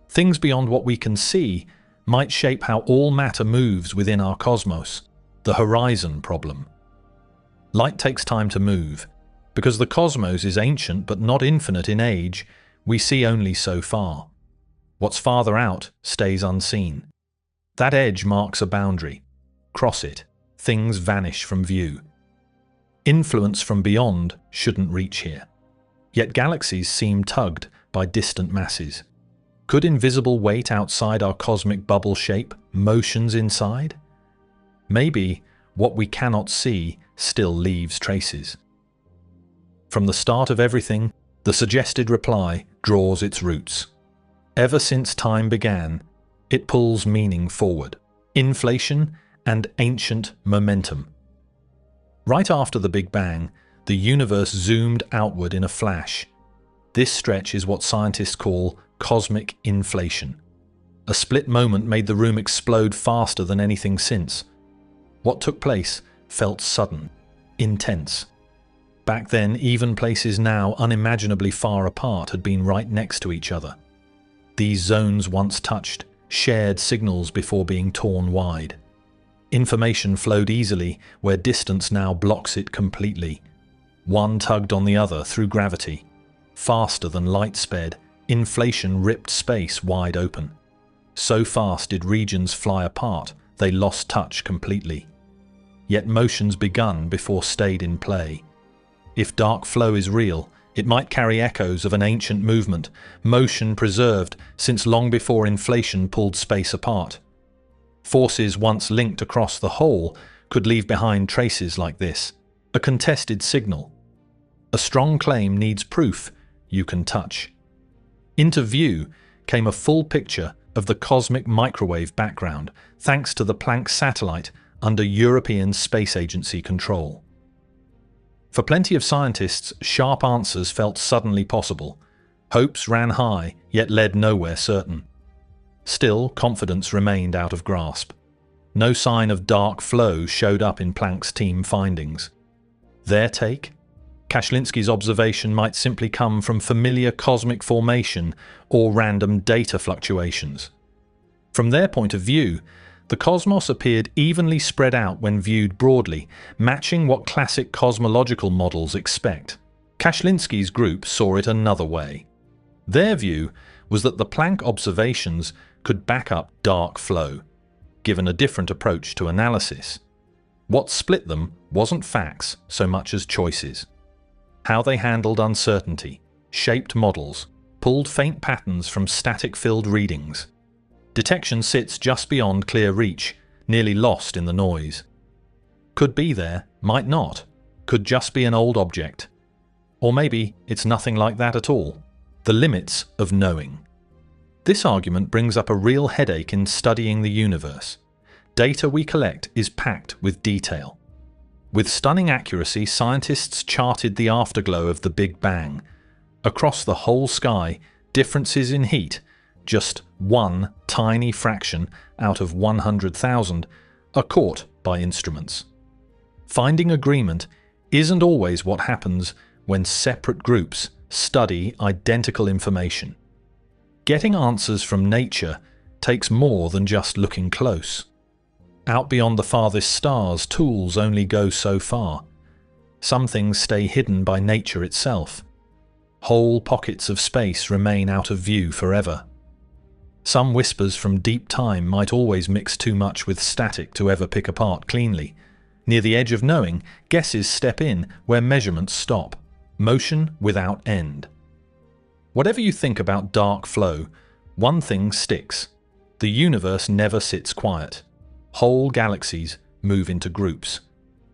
Things beyond what we can see might shape how all matter moves within our cosmos, the horizon problem. Light takes time to move. Because the cosmos is ancient but not infinite in age, we see only so far. What's farther out stays unseen. That edge marks a boundary. Cross it, things vanish from view. Influence from beyond shouldn't reach here. Yet galaxies seem tugged by distant masses. Could invisible weight outside our cosmic bubble shape motions inside? Maybe what we cannot see still leaves traces. From the start of everything, the suggested reply draws its roots. Ever since time began, it pulls meaning forward, inflation and ancient momentum. Right after the Big Bang, the universe zoomed outward in a flash. This stretch is what scientists call cosmic inflation. A split moment made the room explode faster than anything since. What took place felt sudden, intense. Back then, even places now unimaginably far apart had been right next to each other. These zones once touched, shared signals before being torn wide. Information flowed easily where distance now blocks it completely. One tugged on the other through gravity. Faster than light sped, inflation ripped space wide open. So fast did regions fly apart, they lost touch completely. Yet motion's begun before stayed in play. If dark flow is real, it might carry echoes of an ancient movement, motion preserved since long before inflation pulled space apart. Forces once linked across the whole could leave behind traces like this, a contested signal. A strong claim needs proof you can touch. Into view came a full picture of the cosmic microwave background, thanks to the Planck satellite under European Space Agency control. For plenty of scientists, sharp answers felt suddenly possible. Hopes ran high, yet led nowhere certain. Still, confidence remained out of grasp. No sign of dark flow showed up in Planck's team findings. Their take? Kashlinski's observation might simply come from familiar cosmic formation or random data fluctuations. From their point of view, the cosmos appeared evenly spread out when viewed broadly, matching what classic cosmological models expect. Kashlinski's group saw it another way. Their view was that the Planck observations could back up dark flow, given a different approach to analysis. What split them wasn't facts so much as choices. How they handled uncertainty, shaped models, pulled faint patterns from static-filled readings. Detection sits just beyond clear reach, nearly lost in the noise. Could be there, might not. Could just be an old object. Or maybe it's nothing like that at all. The limits of knowing. This argument brings up a real headache in studying the universe. Data we collect is packed with detail. With stunning accuracy, scientists charted the afterglow of the Big Bang. Across the whole sky, differences in heat, just one tiny fraction out of 100,000, are caught by instruments. Finding agreement isn't always what happens when separate groups study identical information. Getting answers from nature takes more than just looking close. Out beyond the farthest stars, tools only go so far. Some things stay hidden by nature itself. Whole pockets of space remain out of view forever. Some whispers from deep time might always mix too much with static to ever pick apart cleanly. Near the edge of knowing, guesses step in where measurements stop. Motion without end. Whatever you think about dark flow, one thing sticks. The universe never sits quiet. Whole galaxies move into groups.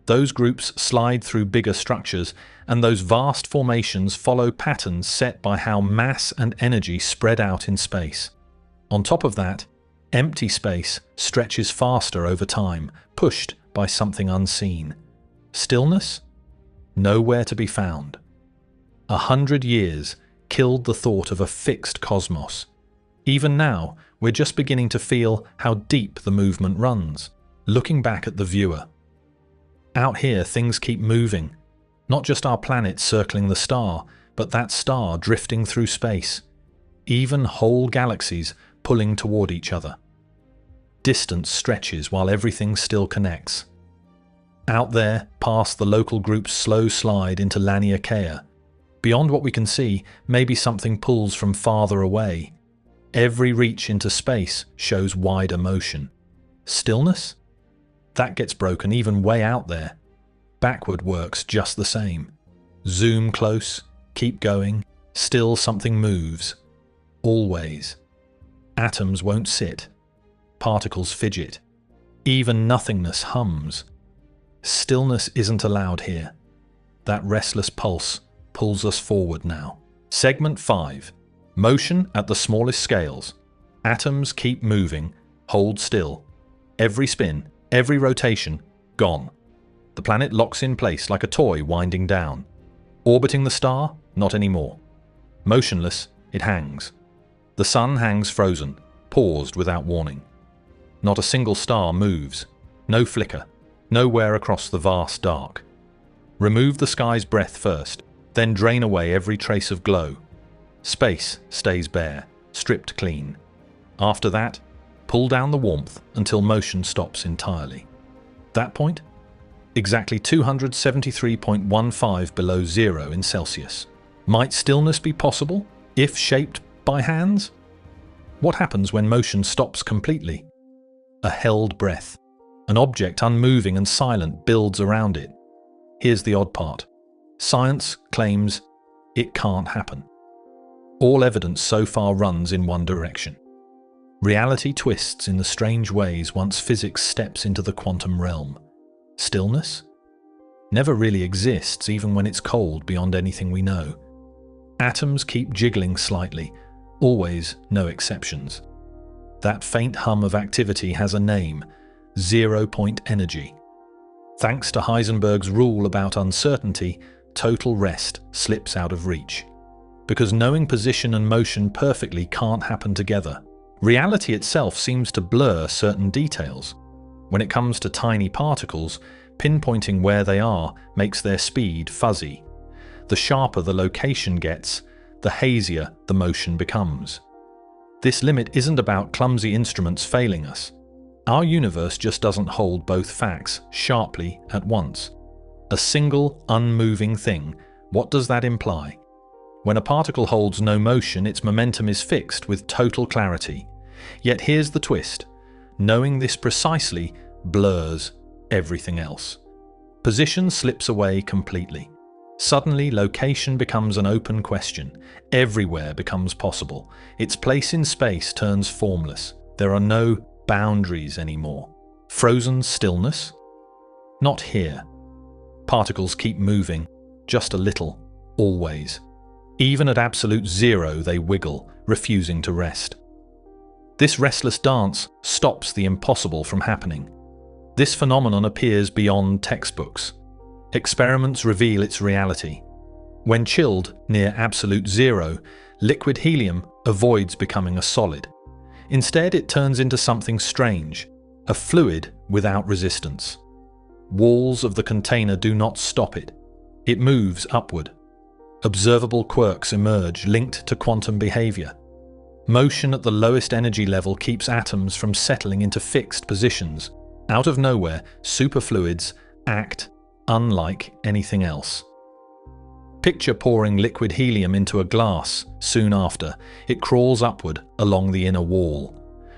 Those groups slide through bigger structures, and those vast formations follow patterns set by how mass and energy spread out in space. On top of that, empty space stretches faster over time, pushed by something unseen. Stillness? Nowhere to be found. 100 years killed the thought of a fixed cosmos. Even now, we're just beginning to feel how deep the movement runs, looking back at the viewer. Out here, things keep moving. Not just our planet circling the star, but that star drifting through space. Even whole galaxies pulling toward each other. Distance stretches while everything still connects. Out there, past the local group's slow slide into Laniakea. Beyond what we can see, maybe something pulls from farther away. Every reach into space shows wider motion. Stillness? That gets broken even way out there. Backward works just the same. Zoom close, keep going, still something moves. Always. Atoms won't sit. Particles fidget. Even nothingness hums. Stillness isn't allowed here. That restless pulse pulls us forward now. Segment 5. Motion at the smallest scales. Atoms keep moving, hold still. Every spin, every rotation, gone. The planet locks in place like a toy winding down. Orbiting the star? Not anymore. Motionless, it hangs. The sun hangs frozen, paused without warning. Not a single star moves. No flicker. Nowhere across the vast dark. Remove the sky's breath first, then drain away every trace of glow. Space stays bare, stripped clean. After that, pull down the warmth until motion stops entirely. That point? Exactly 273.15 below zero in Celsius. Might stillness be possible, if shaped by hands? What happens when motion stops completely? A held breath. An object unmoving and silent builds around it. Here's the odd part. Science claims it can't happen. All evidence so far runs in one direction. Reality twists in the strange ways once physics steps into the quantum realm. Stillness? Never really exists even when it's cold beyond anything we know. Atoms keep jiggling slightly, always no exceptions. That faint hum of activity has a name, zero-point energy. Thanks to Heisenberg's rule about uncertainty, total rest slips out of reach. Because knowing position and motion perfectly can't happen together. Reality itself seems to blur certain details. When it comes to tiny particles, pinpointing where they are makes their speed fuzzy. The sharper the location gets, the hazier the motion becomes. This limit isn't about clumsy instruments failing us. Our universe just doesn't hold both facts sharply at once. A single, unmoving thing, what does that imply? When a particle holds no motion, its momentum is fixed with total clarity. Yet here's the twist. Knowing this precisely blurs everything else. Position slips away completely. Suddenly, location becomes an open question. Everywhere becomes possible. Its place in space turns formless. There are no boundaries anymore. Frozen stillness? Not here. Particles keep moving, just a little, always. Even at absolute zero, they wiggle, refusing to rest. This restless dance stops the impossible from happening. This phenomenon appears beyond textbooks. Experiments reveal its reality. When chilled near absolute zero, liquid helium avoids becoming a solid. Instead, it turns into something strange, a fluid without resistance. Walls of the container do not stop it. It moves upward. Observable quirks emerge linked to quantum behavior. Motion at the lowest energy level keeps atoms from settling into fixed positions. Out of nowhere, superfluids act unlike anything else. Picture pouring liquid helium into a glass. Soon after, it crawls upward along the inner wall.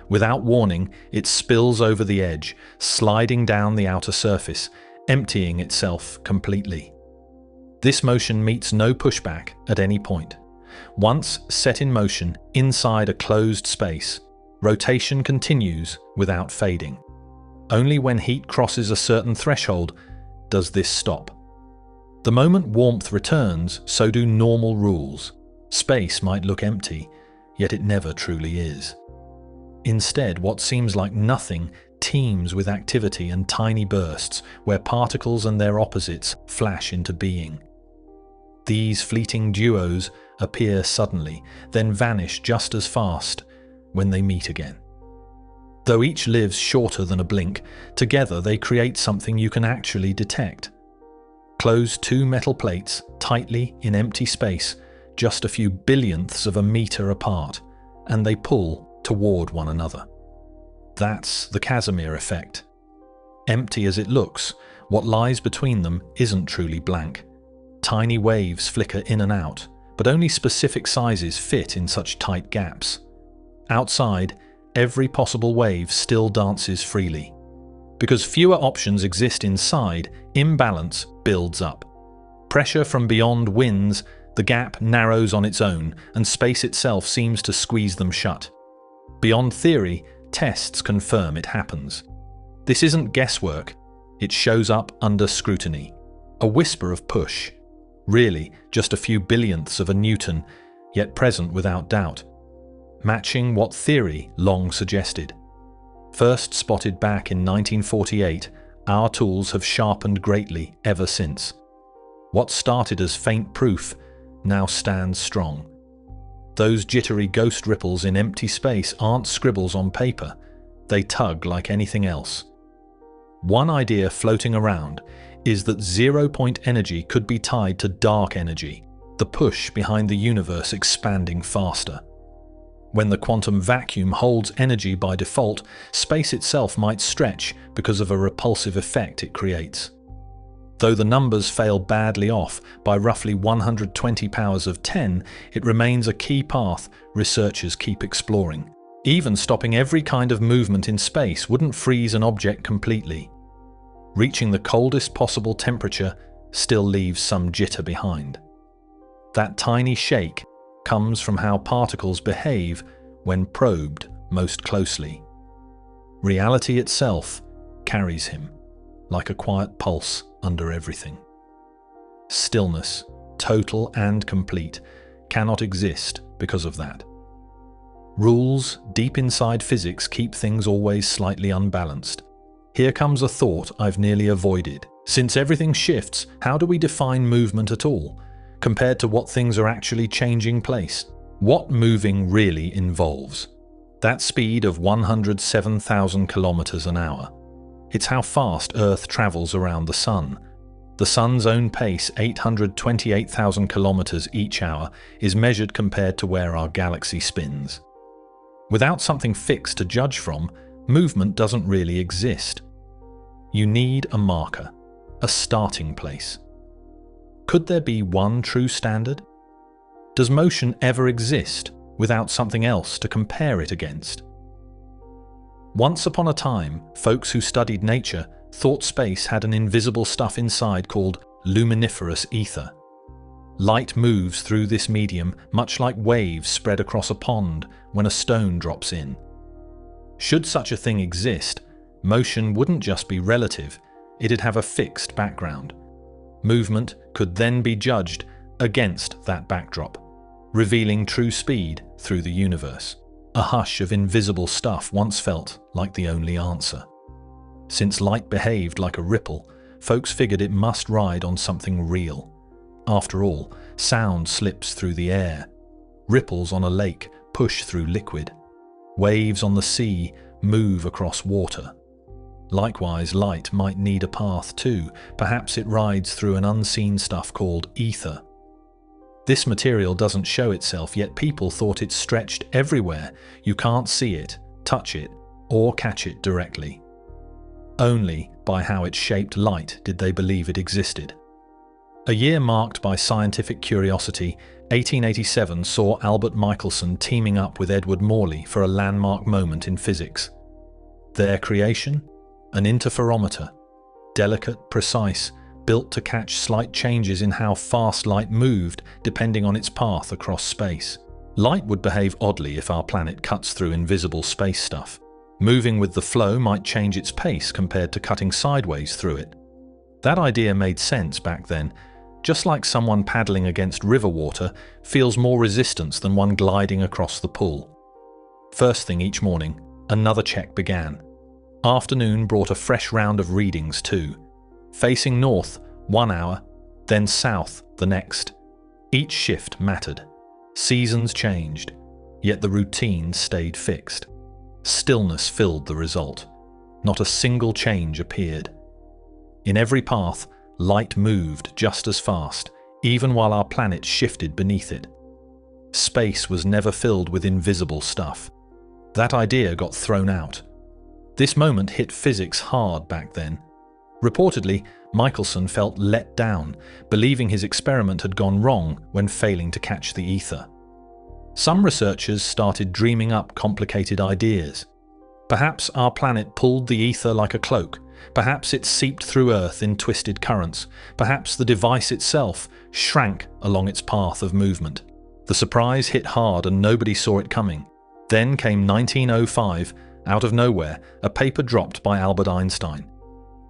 Without warning, it spills over the edge, sliding down the outer surface, emptying itself completely. This motion meets no pushback at any point. Once set in motion inside a closed space, rotation continues without fading. Only when heat crosses a certain threshold does this stop. The moment warmth returns, so do normal rules. Space might look empty, yet it never truly is. Instead, what seems like nothing teems with activity and tiny bursts where particles and their opposites flash into being. These fleeting duos appear suddenly, then vanish just as fast when they meet again. Though each lives shorter than a blink, together they create something you can actually detect. Close two metal plates tightly in empty space, just a few billionths of a meter apart, and they pull toward one another. That's the Casimir effect. Empty as it looks, what lies between them isn't truly blank. Tiny waves flicker in and out, but only specific sizes fit in such tight gaps. Outside, every possible wave still dances freely. Because fewer options exist inside, imbalance builds up. Pressure from beyond wins, the gap narrows on its own, and space itself seems to squeeze them shut. Beyond theory, tests confirm it happens. This isn't guesswork, it shows up under scrutiny. A whisper of push. Really, just a few billionths of a Newton, yet present without doubt. Matching what theory long suggested. First spotted back in 1948, our tools have sharpened greatly ever since. What started as faint proof now stands strong. Those jittery ghost ripples in empty space aren't scribbles on paper, they tug like anything else. One idea floating around is that zero-point energy could be tied to dark energy, the push behind the universe expanding faster. When the quantum vacuum holds energy by default, space itself might stretch because of a repulsive effect it creates. Though the numbers fail badly off by roughly 120 powers of 10, it remains a key path researchers keep exploring. Even stopping every kind of movement in space wouldn't freeze an object completely. Reaching the coldest possible temperature still leaves some jitter behind. That tiny shake comes from how particles behave when probed most closely. Reality itself carries him, like a quiet pulse under everything. Stillness, total and complete, cannot exist because of that. Rules deep inside physics keep things always slightly unbalanced. Here comes a thought I've nearly avoided. Since everything shifts, how do we define movement at all, compared to what things are actually changing place? What moving really involves? That speed of 107,000 kilometers an hour. It's how fast Earth travels around the Sun. The Sun's own pace, 828,000 kilometers each hour, is measured compared to where our galaxy spins. Without something fixed to judge from, movement doesn't really exist. You need a marker, a starting place. Could there be one true standard? Does motion ever exist without something else to compare it against? Once upon a time, folks who studied nature thought space had an invisible stuff inside called luminiferous ether. Light moves through this medium much like waves spread across a pond when a stone drops in. Should such a thing exist, motion wouldn't just be relative, it'd have a fixed background. Movement could then be judged against that backdrop, revealing true speed through the universe. A hush of invisible stuff once felt like the only answer. Since light behaved like a ripple, folks figured it must ride on something real. After all, sound slips through the air. Ripples on a lake push through liquid. Waves on the sea move across water. Likewise, light might need a path too. Perhaps it rides through an unseen stuff called ether. This material doesn't show itself, yet people thought it stretched everywhere. You can't see it, touch it, or catch it directly. Only by how it shaped light did they believe it existed. A year marked by scientific curiosity, 1887 saw Albert Michelson teaming up with Edward Morley for a landmark moment in physics. Their creation? An interferometer. Delicate, precise, built to catch slight changes in how fast light moved depending on its path across space. Light would behave oddly if our planet cuts through invisible space stuff. Moving with the flow might change its pace compared to cutting sideways through it. That idea made sense back then, just like someone paddling against river water feels more resistance than one gliding across the pool. First thing each morning, another check began. Afternoon brought a fresh round of readings too. Facing north, 1 hour, then south, the next. Each shift mattered. Seasons changed, yet the routine stayed fixed. Stillness filled the result. Not a single change appeared. In every path, light moved just as fast, even while our planet shifted beneath it. Space was never filled with invisible stuff. That idea got thrown out. This moment hit physics hard back then. Reportedly, Michelson felt let down, believing his experiment had gone wrong when failing to catch the ether. Some researchers started dreaming up complicated ideas. Perhaps our planet pulled the ether like a cloak. Perhaps it seeped through Earth in twisted currents. Perhaps the device itself shrank along its path of movement. The surprise hit hard and nobody saw it coming. Then came 1905, out of nowhere, a paper dropped by Albert Einstein.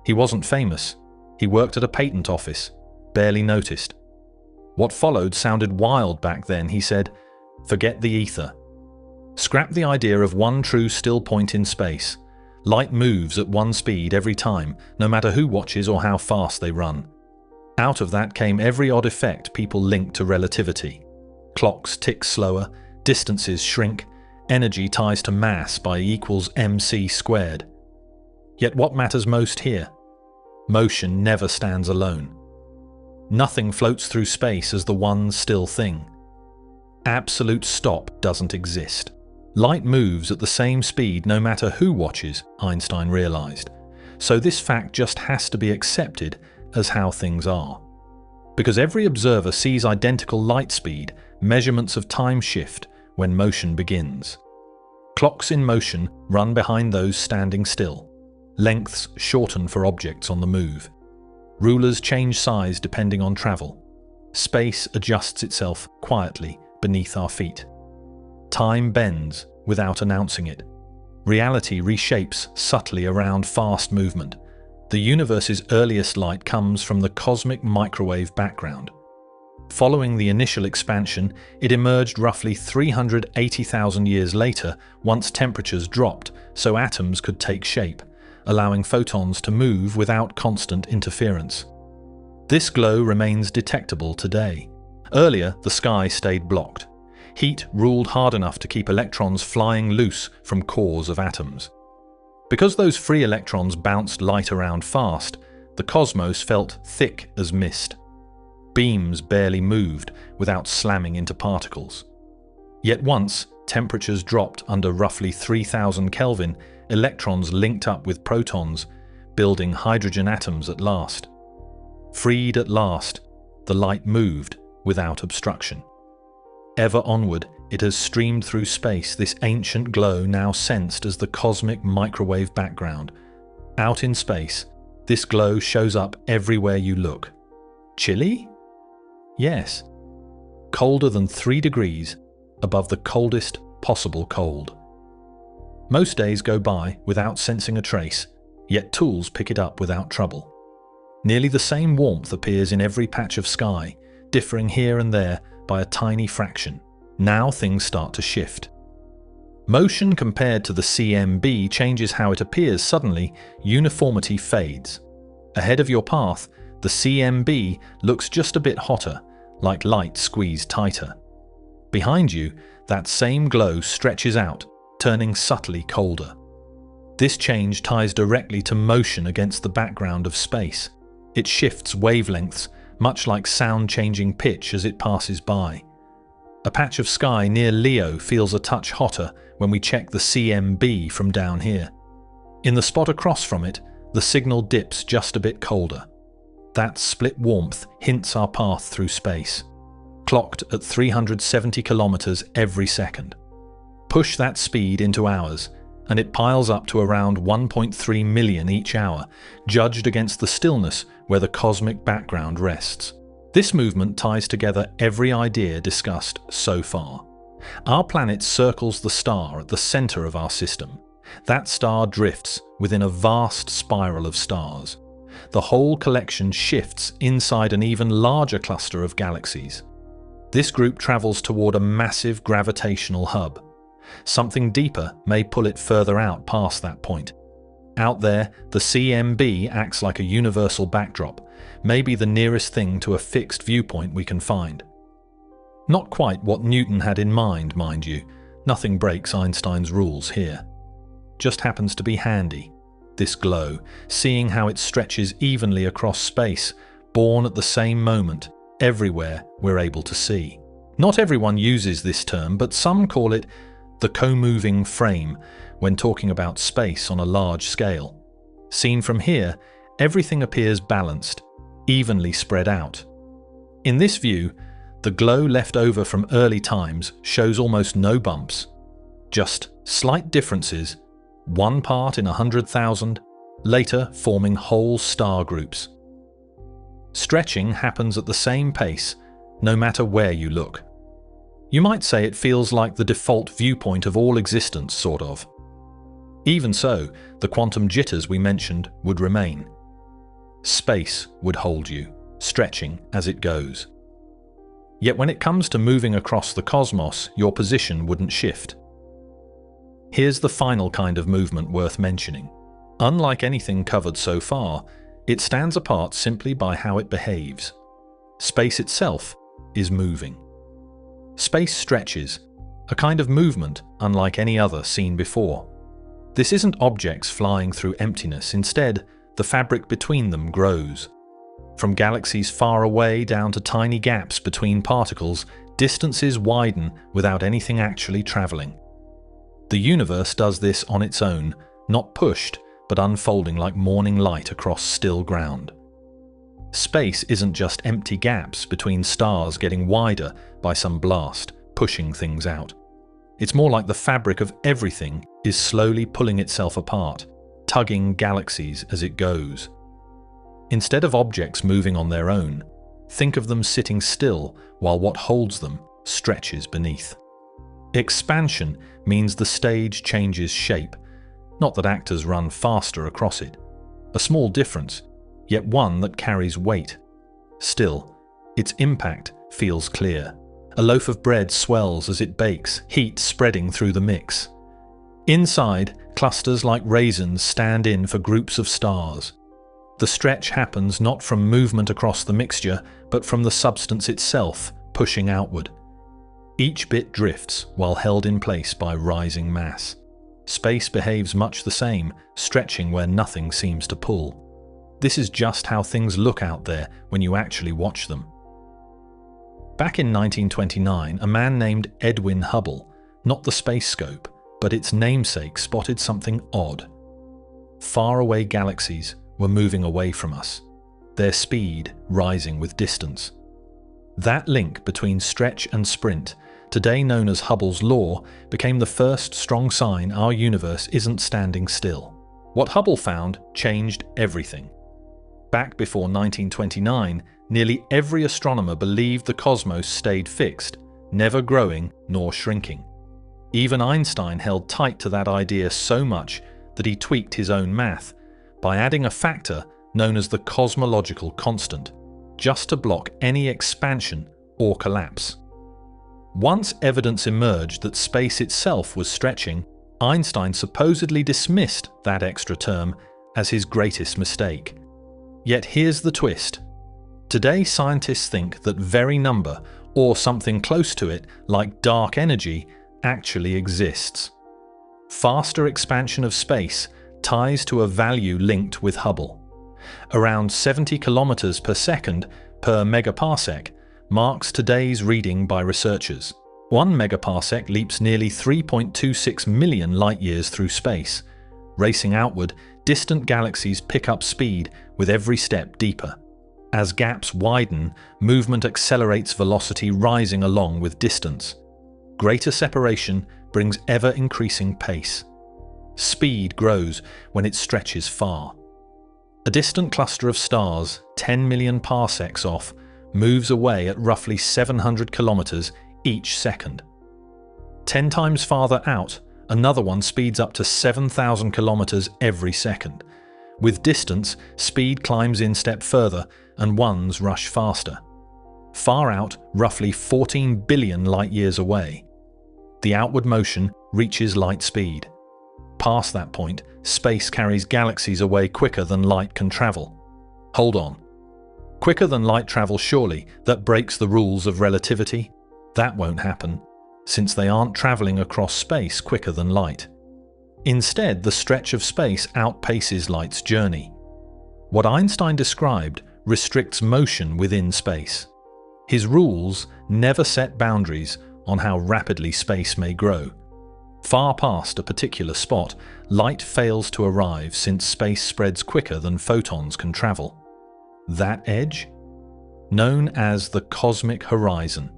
He wasn't famous. He worked at a patent office, barely noticed. What followed sounded wild back then. He said, "Forget the ether. Scrap the idea of one true still point in space. Light moves at one speed every time, no matter who watches or how fast they run." Out of that came every odd effect people link to relativity. Clocks tick slower, distances shrink, energy ties to mass by equals mc squared. Yet what matters most here? Motion never stands alone. Nothing floats through space as the one still thing. Absolute stop doesn't exist. Light moves at the same speed no matter who watches, Einstein realized. So this fact just has to be accepted as how things are. Because every observer sees identical light speed, measurements of time shift when motion begins. Clocks in motion run behind those standing still. Lengths shorten for objects on the move. Rulers change size depending on travel. Space adjusts itself quietly beneath our feet. Time bends without announcing it. Reality reshapes subtly around fast movement. The universe's earliest light comes from the cosmic microwave background. Following the initial expansion, it emerged roughly 380,000 years later once temperatures dropped so atoms could take shape, allowing photons to move without constant interference. This glow remains detectable today. Earlier, the sky stayed blocked. Heat ruled hard enough to keep electrons flying loose from cores of atoms. Because those free electrons bounced light around fast, the cosmos felt thick as mist. Beams barely moved without slamming into particles. Yet once temperatures dropped under roughly 3000 Kelvin, electrons linked up with protons, building hydrogen atoms at last. Freed at last, the light moved without obstruction. Ever onward, it has streamed through space, this ancient glow now sensed as the cosmic microwave background. Out in space, this glow shows up everywhere you look. Chilly? Yes. Colder than 3 degrees above the coldest possible cold. Most days go by without sensing a trace, yet tools pick it up without trouble. Nearly the same warmth appears in every patch of sky, differing here and there by a tiny fraction. Now things start to shift. Motion compared to the CMB changes how it appears. Suddenly, uniformity fades. Ahead of your path, the CMB looks just a bit hotter, like light squeezed tighter. Behind you, that same glow stretches out, turning subtly colder. This change ties directly to motion against the background of space. It shifts wavelengths, much like sound changing pitch as it passes by. A patch of sky near Leo feels a touch hotter when we check the CMB from down here. In the spot across from it, the signal dips just a bit colder. That split warmth hints our path through space, clocked at 370 kilometers every second. Push that speed into hours, and it piles up to around 1.3 million each hour, judged against the stillness where the cosmic background rests. This movement ties together every idea discussed so far. Our planet circles the star at the center of our system. That star drifts within a vast spiral of stars. The whole collection shifts inside an even larger cluster of galaxies. This group travels toward a massive gravitational hub. Something deeper may pull it further out past that point. Out there, the CMB acts like a universal backdrop, maybe the nearest thing to a fixed viewpoint we can find. Not quite what Newton had in mind you. Nothing breaks Einstein's rules here. Just happens to be handy. This glow, seeing how it stretches evenly across space, born at the same moment, everywhere we're able to see. Not everyone uses this term, but some call it the co-moving frame when talking about space on a large scale. Seen from here, everything appears balanced, evenly spread out. In this view, the glow left over from early times shows almost no bumps, just slight differences, one part in 100,000, later forming whole star groups. Stretching happens at the same pace, no matter where you look. You might say it feels like the default viewpoint of all existence, sort of. Even so, the quantum jitters we mentioned would remain. Space would hold you, stretching as it goes. Yet when it comes to moving across the cosmos, your position wouldn't shift. Here's the final kind of movement worth mentioning. Unlike anything covered so far, it stands apart simply by how it behaves. Space itself is moving. Space stretches, a kind of movement unlike any other seen before. This isn't objects flying through emptiness. Instead, the fabric between them grows. From galaxies far away down to tiny gaps between particles, distances widen without anything actually traveling. The universe does this on its own, not pushed, but unfolding like morning light across still ground. Space isn't just empty gaps between stars getting wider by some blast, pushing things out. It's more like the fabric of everything is slowly pulling itself apart, tugging galaxies as it goes. Instead of objects moving on their own, think of them sitting still while what holds them stretches beneath. Expansion means the stage changes shape, not that actors run faster across it. A small difference, yet one that carries weight. Still, its impact feels clear. A loaf of bread swells as it bakes, heat spreading through the mix. Inside, clusters like raisins stand in for groups of stars. The stretch happens not from movement across the mixture, but from the substance itself, pushing outward. Each bit drifts while held in place by rising mass. Space behaves much the same, stretching where nothing seems to pull. This is just how things look out there when you actually watch them. Back in 1929, a man named Edwin Hubble, not the spacescope, but its namesake, spotted something odd. Faraway galaxies were moving away from us, their speed rising with distance. That link between stretch and sprint, today known as Hubble's law, became the first strong sign our universe isn't standing still. What Hubble found changed everything. Back before 1929, nearly every astronomer believed the cosmos stayed fixed, never growing nor shrinking. Even Einstein held tight to that idea so much that he tweaked his own math by adding a factor known as the cosmological constant, just to block any expansion or collapse. Once evidence emerged that space itself was stretching, Einstein supposedly dismissed that extra term as his greatest mistake. Yet here's the twist. Today scientists think that very number, or something close to it, like dark energy, actually exists. Faster expansion of space ties to a value linked with Hubble. Around 70 kilometers per second per megaparsec marks today's reading by researchers. 1 megaparsec leaps nearly 3.26 million light-years through space. Racing outward, distant galaxies pick up speed with every step deeper. As gaps widen, movement accelerates, velocity rising along with distance. Greater separation brings ever-increasing pace. Speed grows when it stretches far. A distant cluster of stars, 10 million parsecs off, moves away at roughly 700 kilometers each second. 10 times farther out, another one speeds up to 7,000 kilometers every second. With distance, speed climbs in step further and ones rush faster. Far out, roughly 14 billion light-years away. The outward motion reaches light speed. Past that point, space carries galaxies away quicker than light can travel. Hold on. Quicker than light travel, surely? That breaks the rules of relativity? That won't happen, since they aren't traveling across space quicker than light. Instead, the stretch of space outpaces light's journey. What Einstein described restricts motion within space. His rules never set boundaries on how rapidly space may grow. Far past a particular spot, light fails to arrive since space spreads quicker than photons can travel. That edge? Known as the cosmic horizon.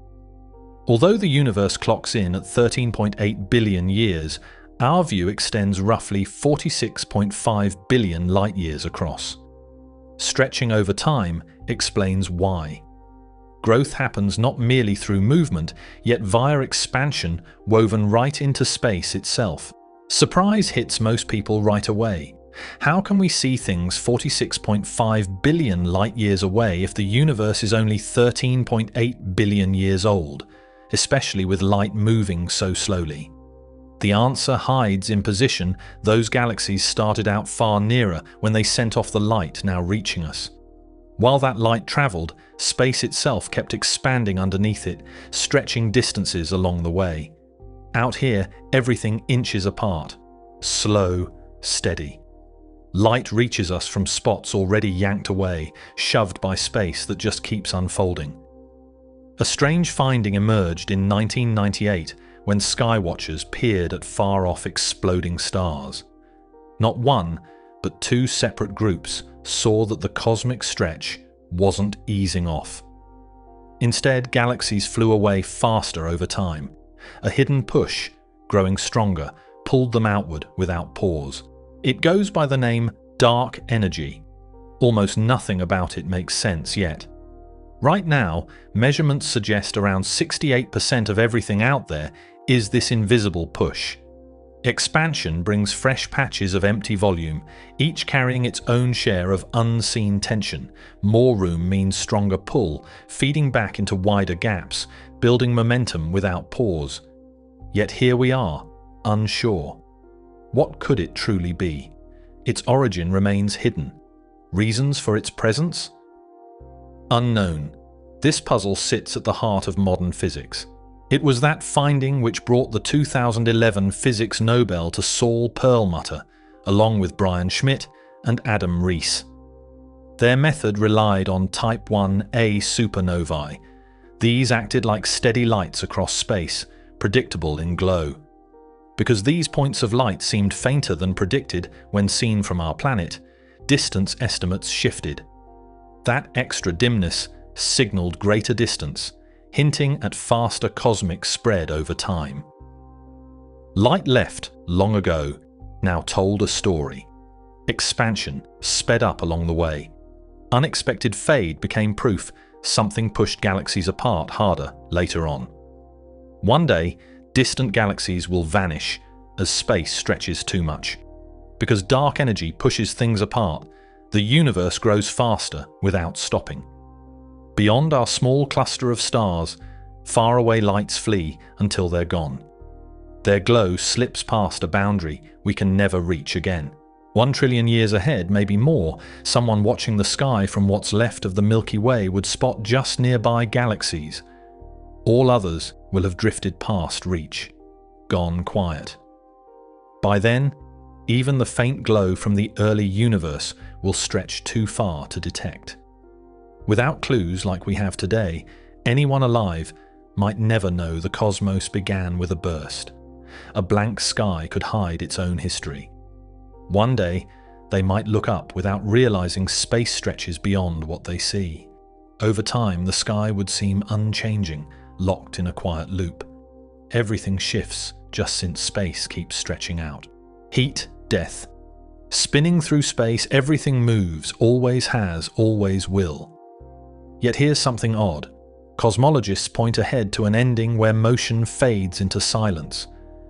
Although the universe clocks in at 13.8 billion years, our view extends roughly 46.5 billion light-years across. Stretching over time explains why. Growth happens not merely through movement, yet via expansion woven right into space itself. Surprise hits most people right away. How can we see things 46.5 billion light-years away if the universe is only 13.8 billion years old, especially with light moving so slowly? The answer hides in position. Those galaxies started out far nearer when they sent off the light now reaching us. While that light travelled, space itself kept expanding underneath it, stretching distances along the way. Out here, everything inches apart. Slow, steady. Light reaches us from spots already yanked away, shoved by space that just keeps unfolding. A strange finding emerged in 1998 when skywatchers peered at far-off exploding stars. Not one, but two separate groups saw that the cosmic stretch wasn't easing off. Instead, galaxies flew away faster over time. A hidden push, growing stronger, pulled them outward without pause. It goes by the name dark energy. Almost nothing about it makes sense yet. Right now, measurements suggest around 68% of everything out there is this invisible push. Expansion brings fresh patches of empty volume, each carrying its own share of unseen tension. More room means stronger pull, feeding back into wider gaps, building momentum without pause. Yet here we are, unsure. What could it truly be? Its origin remains hidden. Reasons for its presence? Unknown. This puzzle sits at the heart of modern physics. It was that finding which brought the 2011 Physics Nobel to Saul Perlmutter, along with Brian Schmidt and Adam Rees. Their method relied on Type 1a supernovae. These acted like steady lights across space, predictable in glow. Because these points of light seemed fainter than predicted when seen from our planet, distance estimates shifted. That extra dimness signaled greater distance, hinting at faster cosmic spread over time. Light left long ago, now told a story. Expansion sped up along the way. Unexpected fade became proof something pushed galaxies apart harder later on. One day, distant galaxies will vanish as space stretches too much. Because dark energy pushes things apart, the universe grows faster without stopping. Beyond our small cluster of stars, faraway lights flee until they're gone. Their glow slips past a boundary we can never reach again. 1 trillion years ahead, maybe more, someone watching the sky from what's left of the Milky Way would spot just nearby galaxies. All others will have drifted past reach, gone quiet. By then, even the faint glow from the early universe will stretch too far to detect. Without clues like we have today, anyone alive might never know the cosmos began with a burst. A blank sky could hide its own history. One day, they might look up without realizing space stretches beyond what they see. Over time, the sky would seem unchanging, locked in a quiet loop. Everything shifts just since space keeps stretching out. Heat, death. Spinning through space, everything moves, always has, always will. Yet here's something odd. Cosmologists point ahead to an ending where motion fades into silence.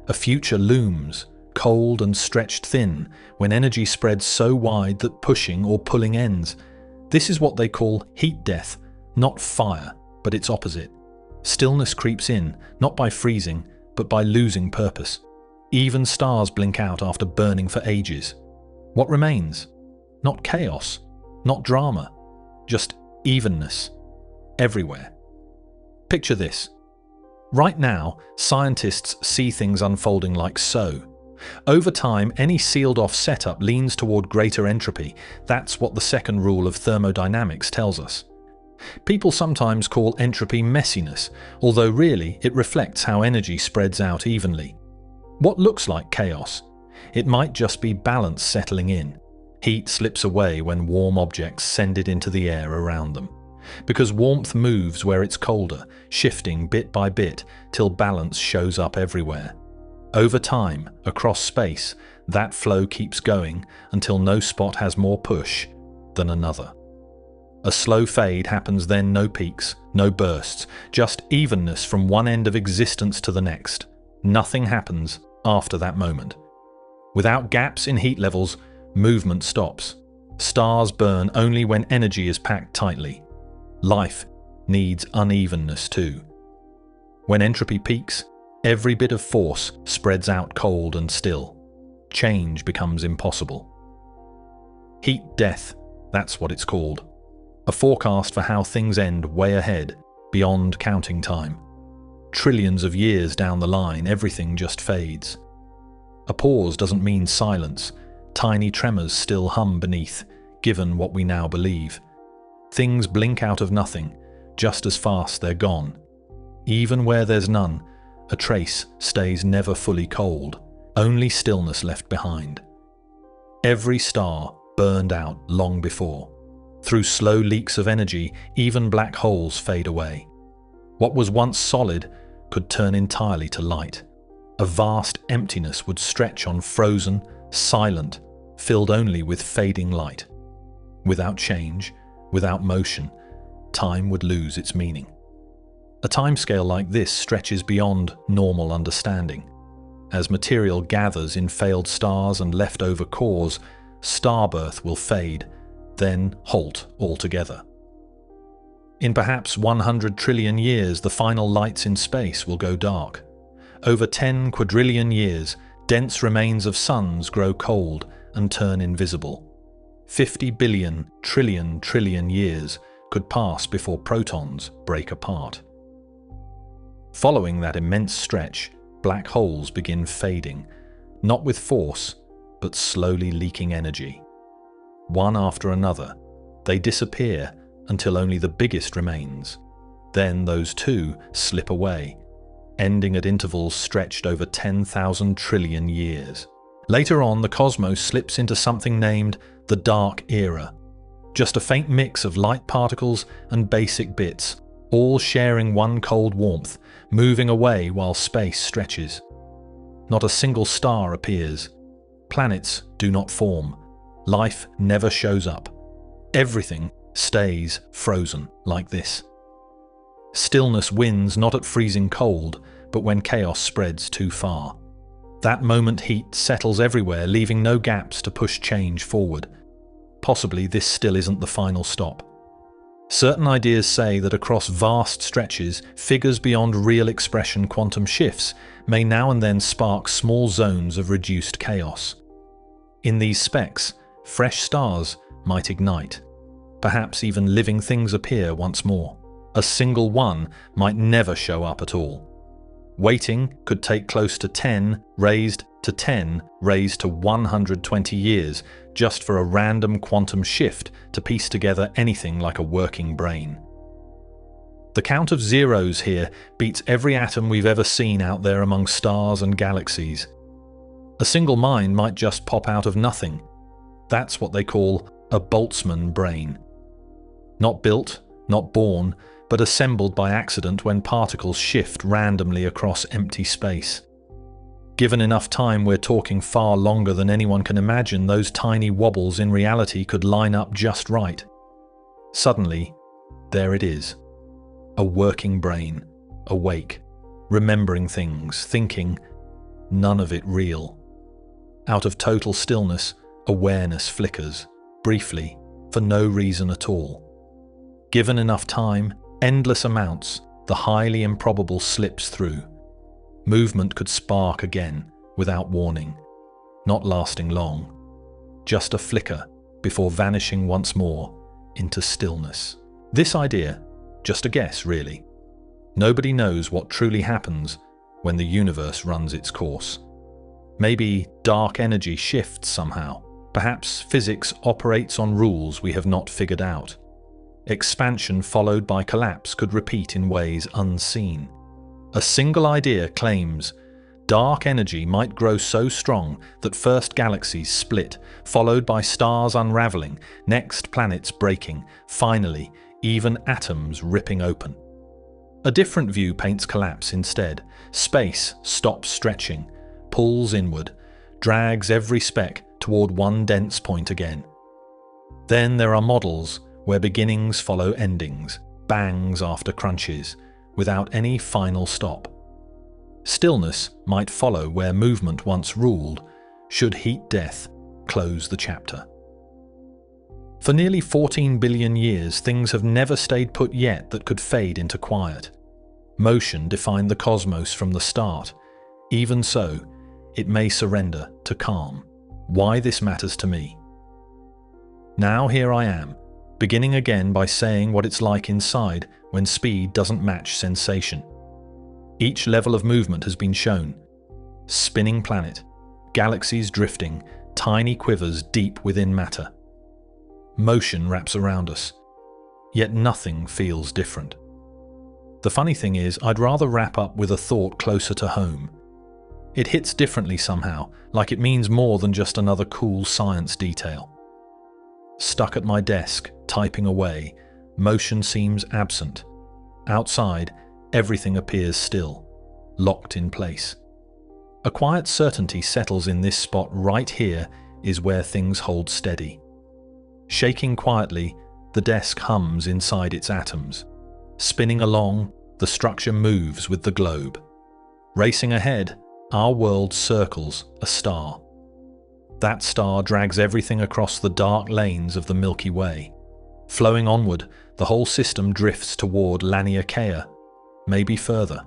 A future looms, cold and stretched thin, when energy spreads so wide that pushing or pulling ends. This is what they call heat death, not fire, but its opposite. Stillness creeps in, not by freezing, but by losing purpose. Even stars blink out after burning for ages. What remains? Not chaos, not drama, just evenness, everywhere. Picture this. Right now, scientists see things unfolding like so. Over time, any sealed-off setup leans toward greater entropy. That's what the second rule of thermodynamics tells us. People sometimes call entropy messiness, although really it reflects how energy spreads out evenly. What looks like chaos? It might just be balance settling in. Heat slips away when warm objects send it into the air around them. Because warmth moves where it's colder, shifting bit by bit till balance shows up everywhere. Over time, across space, that flow keeps going until no spot has more push than another. A slow fade happens then, no peaks, no bursts, just evenness from one end of existence to the next. Nothing happens after that moment. Without gaps in heat levels, movement stops. Stars burn only when energy is packed tightly. Life needs unevenness too. When entropy peaks, every bit of force spreads out cold and still. Change becomes impossible. Heat death, that's what it's called. A forecast for how things end way ahead, beyond counting time. Trillions of years down the line, everything just fades. A pause doesn't mean silence. Tiny tremors still hum beneath, given what we now believe. Things blink out of nothing, just as fast they're gone. Even where there's none, a trace stays never fully cold, only stillness left behind. Every star burned out long before. Through slow leaks of energy, even black holes fade away. What was once solid could turn entirely to light. A vast emptiness would stretch on frozen, silent, filled only with fading light. Without change, without motion, time would lose its meaning. A timescale like this stretches beyond normal understanding. As material gathers in failed stars and leftover cores, starbirth will fade, then halt altogether. In perhaps 100 trillion years, the final lights in space will go dark. Over 10 quadrillion years, dense remains of suns grow cold and turn invisible. 50 billion trillion years could pass before protons break apart. Following that immense stretch, black holes begin fading, not with force, but slowly leaking energy. One after another, they disappear until only the biggest remains. Then those too slip away, ending at intervals stretched over 10,000 trillion years. Later on, the cosmos slips into something named the Dark Era. Just a faint mix of light particles and basic bits, all sharing one cold warmth, moving away while space stretches. Not a single star appears. Planets do not form. Life never shows up. Everything stays frozen like this. Stillness wins not at freezing cold, but when chaos spreads too far. That moment heat settles everywhere, leaving no gaps to push change forward. Possibly this still isn't the final stop. Certain ideas say that across vast stretches, figures beyond real expression quantum shifts may now and then spark small zones of reduced chaos. In these specks, fresh stars might ignite. Perhaps even living things appear once more. A single one might never show up at all. Waiting could take close to 10 raised to 10 raised to 120 years just for a random quantum shift to piece together anything like a working brain. The count of zeros here beats every atom we've ever seen out there among stars and galaxies. A single mind might just pop out of nothing. That's what they call a Boltzmann brain. Not built, not born, but assembled by accident when particles shift randomly across empty space. Given enough time, we're talking far longer than anyone can imagine, those tiny wobbles in reality could line up just right. Suddenly, there it is. A working brain, awake, remembering things, thinking, none of it real. Out of total stillness, awareness flickers, briefly, for no reason at all. Given enough time, endless amounts, the highly improbable slips through. Movement could spark again, without warning, not lasting long. Just a flicker before vanishing once more into stillness. This idea, just a guess really. Nobody knows what truly happens when the universe runs its course. Maybe dark energy shifts somehow. Perhaps physics operates on rules we have not figured out. Expansion followed by collapse could repeat in ways unseen. A single idea claims dark energy might grow so strong that first galaxies split, followed by stars unraveling, next planets breaking, finally even atoms ripping open. A different view paints collapse instead. Space stops stretching, pulls inward, drags every speck toward one dense point again. Then there are models where beginnings follow endings, bangs after crunches, without any final stop. Stillness might follow where movement once ruled, should heat death close the chapter. For nearly 14 billion years, things have never stayed put yet that could fade into quiet. Motion defined the cosmos from the start. Even so, it may surrender to calm. Why this matters to me? Now here I am, beginning again by saying what it's like inside when speed doesn't match sensation. Each level of movement has been shown. Spinning planet, galaxies drifting, tiny quivers deep within matter. Motion wraps around us, yet nothing feels different. The funny thing is, I'd rather wrap up with a thought closer to home. It hits differently somehow, like it means more than just another cool science detail. Stuck at my desk, typing away, motion seems absent. Outside, everything appears still, locked in place. A quiet certainty settles in this spot right here is where things hold steady. Shaking quietly, the desk hums inside its atoms. Spinning along, the structure moves with the globe. Racing ahead, our world circles a star. That star drags everything across the dark lanes of the Milky Way. Flowing onward, the whole system drifts toward Laniakea, maybe further.